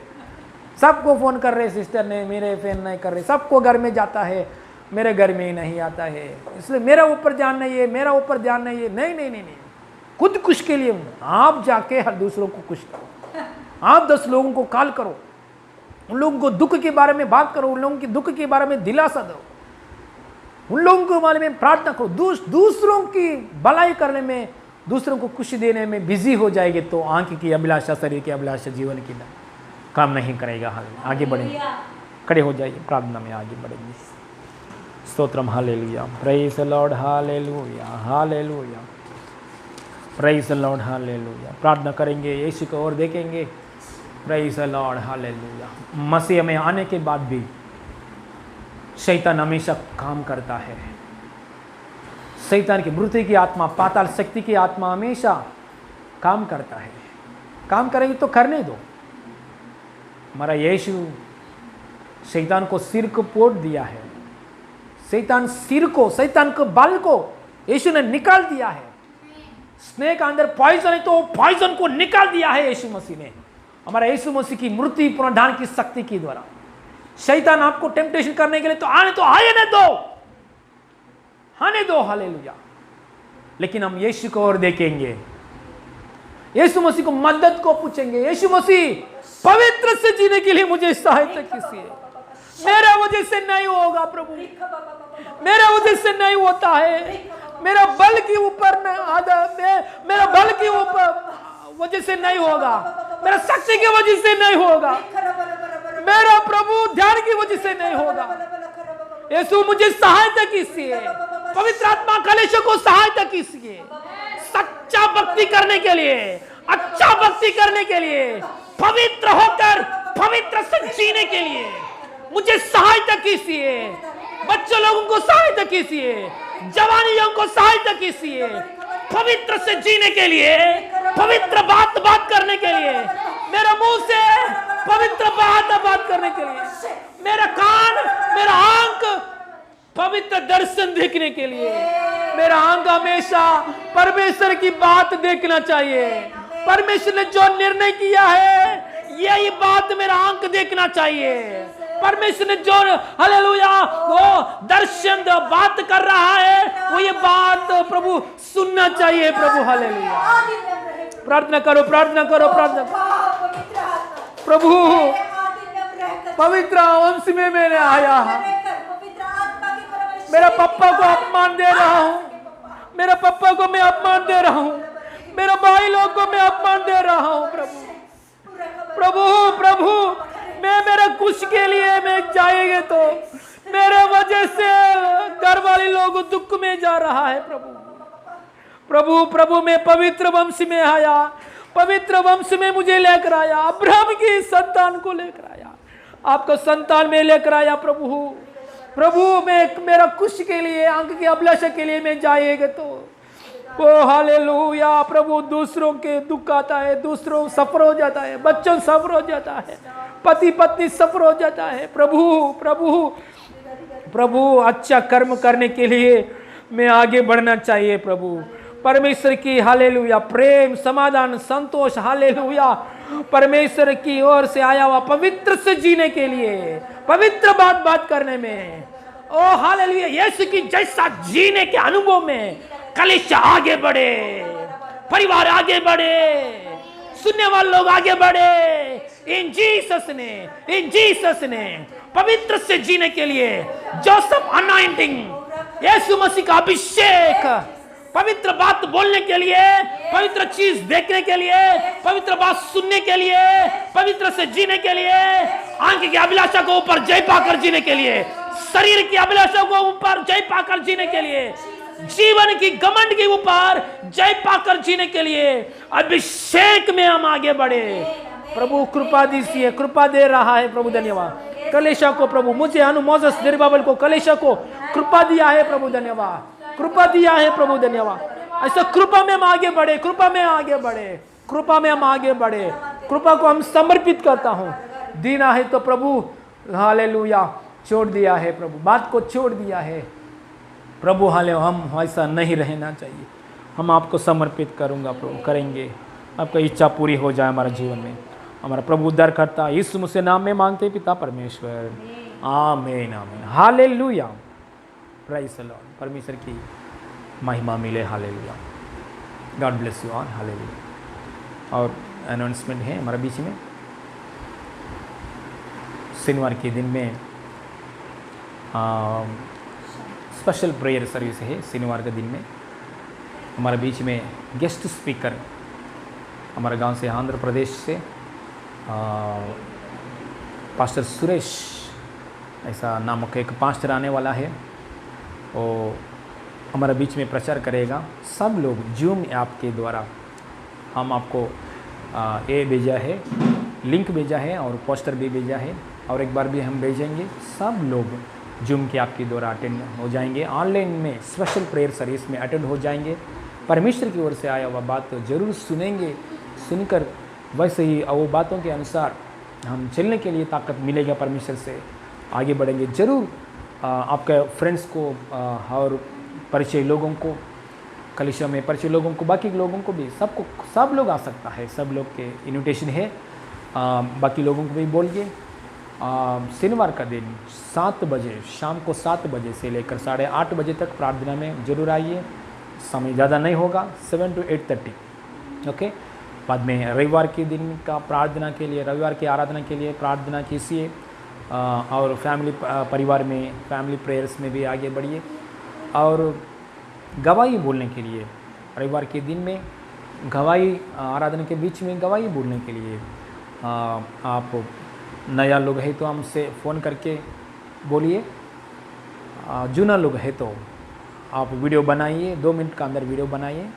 सबको फोन कर रहे, सिस्टर ने मेरे फोन नहीं कर रहे, सबको घर में जाता है, मेरे घर में ही नहीं आता है, इसलिए मेरा ऊपर ध्यान नहीं है, मेरा ऊपर ध्यान नहीं है। नहीं नहीं नहीं नहीं, खुद खुश के लिए आप जाके हर दूसरों को खुश करो, आप 10 लोगों को कॉल करो, उन लोगों को दुख के बारे में बात करो, उन लोगों के दुख के बारे में दिलासा दो, उन लोगों के बारे में प्रार्थना करो। दूसरों की भलाई करने में, दूसरों को खुशी देने में बिजी हो जाएंगे तो आंख की अभिलाषा, शरीर की अभिलाषा जीवन की काम नहीं करेगा। आगे बढ़ेंगे, खड़े हो जाइए, प्रार्थना में आगे बढ़ेंगे। स्तोत्रम hallelujah, praise the Lord, hallelujah hallelujah, praise the Lord, hallelujah. प्रार्थना करेंगे, यीशु को और देखेंगे। Praise the Lord, hallelujah. मसीह में आने के बाद भी शैतान हमेशा काम करता है। शैतान की मृत्यु की आत्मा, पाताल शक्ति की आत्मा हमेशा काम करता है। काम करेगी तो करने दो। हमारा यीशु शैतान को सिर को पोड़ दिया है, शैतान सिर को, शैतान के बाल को यीशु ने निकाल दिया है। स्नेक अंदर पॉइजन है तो पॉइजन को निकाल दिया है यीशु मसीह ने, हमारा यीशु मसीह की मृत्यु पुनरुत्थान की शक्ति के द्वारा। शैतान आपको टेम्पटेशन करने के लिए तो आने दो, आने दो, हालेलुया। लेकिन हम यीशु को और देखेंगे, यीशु मसीह को मदद को पूछेंगे, यीशु मसीह पवित्र से जीने के लिए मुझे सहायता कीजिए। मेरा वजह से नहीं होगा प्रभु, मेरा वजह से नहीं होता है, मेरा बल के ऊपर मेरा बल के ऊपर वजह से नहीं होगा, मेरा शक्ति की वजह से नहीं होगा, मेरा प्रभु ध्यान की वजह से नहीं होगा। यीशु मुझे सहायता कीजिए, पवित्र आत्मा कलेश को सहायता कीजिए, सच्चा भक्ति करने के लिए, अच्छा भक्ति करने के लिए, पवित्र होकर पवित्र से जीने के लिए मुझे सहायता कीजिए। बच्चों लोगों को सहायता कीजिए, जवानियों को सहायता कीजिए, पवित्र से जीने के लिए, पवित्र बात करने के लिए, मेरा मुंह से पवित्र बात करने के लिए, मेरा कान, मेरा आंख पवित्र दर्शन देखने के लिए, मेरा आंख हमेशा परमेश्वर की बात देखना चाहिए। परमेश्वर ने जो निर्णय किया है यही बात मेरा आंख देखना चाहिए। परमेश्वर ने जो हालेलुया वो दर्शन बात कर रहा है, वो ये बात प्रभु सुनना चाहिए प्रभु। हालेलुया। आदिल्यम रहे प्रार्थना करो, प्रार्थना करो, प्रार्थना करो। पवित्र आत्मा प्रभु आदिल्यम रहकर पवित्र वंश में मैंने आया, पवित्र आत्मा की परवरिश मेरा पप्पा को अपमान दे रहा हूँ, मेरा पप्पा को मैं अपमान दे रहा हूँ, मेरा भाई लोग को मैं अपमान दे रहा हूँ प्रभु। प्रभु प्रभु मैं मेरा कुछ के लिए मैं जाएंगे तो मेरे वजह से घर वाले लोग दुख में जा रहा है प्रभु। प्रभु प्रभु मैं पवित्र वंश में आया, पवित्र वंश में मुझे लेकर आया, अब्राहम की संतान को लेकर आया, आपका संतान में लेकर आया प्रभु। प्रभु मैं मेरा कुछ के लिए, आंख की अभिलाषा के लिए मैं जाएंगे तो ओ हालेलुया। प्रभु दूसरों के दुख आता है, दूसरों सफर हो जाता है, बच्चों सफर हो जाता है, पति पत्नी सफर हो जाता है प्रभु। प्रभु प्रभु अच्छा कर्म करने के लिए मैं आगे बढ़ना चाहिए प्रभु। परमेश्वर की हालेलुया प्रेम, समाधान, संतोष, हालेलुया परमेश्वर की ओर से आया हुआ पवित्र से जीने के लिए, पवित्र बात करने में, ओ हालेलुया यीशु की जैसा जीने के अनुभव में कलीसिया आगे बढ़े, परिवार आगे बढ़े, सुनने वाले लोग आगे बढ़े। इन जीसस ने पवित्र से जीने के लिए जोसेफ अनॉइंटिंग, यीशु मसीह का अभिषेक, पवित्र बात बोलने के लिए, पवित्र चीज देखने के लिए, पवित्र बात सुनने के लिए, पवित्र से जीने के लिए, आंख की अभिलाषा को ऊपर जय पाकर जीने के लिए, शरीर की अभिलाषा को ऊपर जय पाकर जीने के लिए, जीवन की घमंड के ऊपर जय पाकर जीने के लिए अभिषेक में हम आगे बढ़े। प्रभु कृपा दीजिए, कृपा दे रहा है प्रभु। धन्यवाद कलेशा को प्रभु, मुझे अनुमोजस जरुब्बाबेल को, कलेशा को कृपा दिया है प्रभु। धन्यवाद, कृपा दिया है प्रभु। धन्यवाद। ऐसा कृपा में हम आगे बढ़े, कृपा में आगे बढ़े, कृपा में हम आगे बढ़े। कृपा को हम समर्पित करता हूँ। दीना है तो प्रभु हालेलुया छोड़ दिया है प्रभु, बात को छोड़ दिया है प्रभु। हाले हम ऐसा नहीं रहना चाहिए, हम आपको समर्पित करूँगा प्रभु, करेंगे। आपका इच्छा पूरी हो जाए हमारे जीवन में। हमारा प्रभु उद्धार करता यीशु मसीह नाम में मांगते पिता परमेश्वर, आमीन आमीन। Hallelujah, praise the Lord. परमेश्वर की महिमा मिले। Hallelujah, God bless you all. Hallelujah. और अनाउंसमेंट है हमारे बीच में, शनिवार के दिन में स्पेशल प्रेयर सर्विस है। शनिवार के दिन में हमारे बीच में गेस्ट स्पीकर हमारे गांव से, आंध्र प्रदेश से पास्टर सुरेश ऐसा नामक एक पास्टर आने वाला है। वो हमारे बीच में प्रचार करेगा। सब लोग जूम ऐप के द्वारा हम आपको ये भेजा है, लिंक भेजा है और पोस्टर भी भेजा है, और एक बार भी हम भेजेंगे। सब लोग जूम के आपके द्वारा अटेंड हो जाएंगे, ऑनलाइन में स्पेशल प्रेयर सर्विस में अटेंड हो जाएंगे। परमेश्वर की ओर से आया हुआ बात तो जरूर सुनेंगे, सुनकर वैसे ही वो बातों के अनुसार हम चलने के लिए ताकत मिलेगा परमेश्वर से, आगे बढ़ेंगे। ज़रूर आपके फ्रेंड्स को और परिचय लोगों को, कलीसिया में परिचय लोगों को, बाकी लोगों को भी, सबको, सब लोग आ सकता है, सब लोग के इन्विटेशन है। बाकी लोगों को भी बोलिए। शनिवार का दिन 7 बजे, शाम को 7 बजे से लेकर 8:30 बजे तक प्रार्थना में जरूर आइए। समय ज़्यादा नहीं होगा, 7 to 8:30। ओके। बाद में रविवार के दिन का प्रार्थना के लिए, रविवार की आराधना के लिए प्रार्थना कीजिए, और फैमिली परिवार में फैमिली प्रेयर्स में भी आगे बढ़िए। और गवाही बोलने के लिए रविवार के दिन में गवाही, आराधना के बीच में गवाही बोलने के लिए आप नया लोग है तो हमसे फ़ोन करके बोलिए। जूना लोग है तो आप वीडियो बनाइए, 2 मिनट का अंदर वीडियो बनाइए।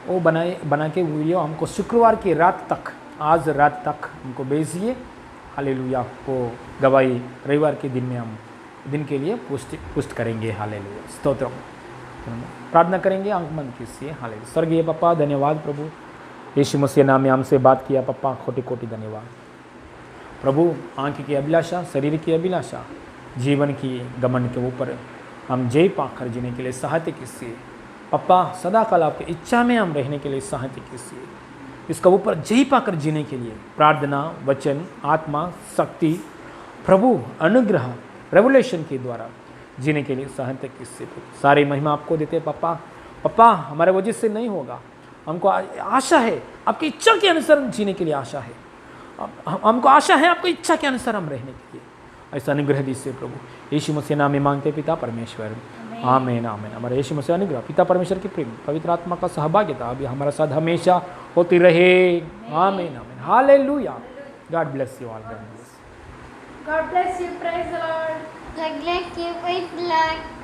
वो बना के वीडियो हमको शुक्रवार की रात तक, आज रात तक हमको भेजिए। हालेलुया। आपको गवाही रविवार के दिन में हम दिन के लिए पुष्ट करेंगे। हालेलुया, स्तोत्र। प्रार्थना करेंगे, आंख बंद कीजिए। हालेलुया। स्वर्गीय पप्पा, धन्यवाद प्रभु, यीशु मसीह नाम में हमसे बात किया पप्पा, कोटि कोटि धन्यवाद प्रभु। आंख की अभिलाषा, शरीर की अभिलाषा, जीवन की घमंड के ऊपर हम जय पाकर जीने के लिए सहायता कीजिए पप्पा। सदा काल आपकी इच्छा में हम रहने के लिए सहायता कीजिए। इसका ऊपर जय पाकर जीने के लिए प्रार्थना, वचन, आत्मा, शक्ति प्रभु अनुग्रह रेवलेशन के द्वारा जीने के लिए सहनता किससे सारी महिमा आपको देते पापा। पापा हमारे वजह से नहीं होगा, हमको आशा है आपकी इच्छा के अनुसार हम जीने के लिए आशा है, हमको आशा है आपकी इच्छा के अनुसार हम रहने के लिए। ऐसा अनुग्रह दीजिए प्रभु यीशु मसीह नाम में मांगते पिता परमेश्वर, आमीन आमीन। हमारे यीशु मसीह अनुग्रह पिता परमेश्वर की प्रेम पवित्र आत्मा का सहभागिता अभी हमारे साथ हमेशा होती रहे, आमीन आमीन। Hallelujah. God bless you all. God bless you. Praise the Lord. God bless you. Praise the Lord.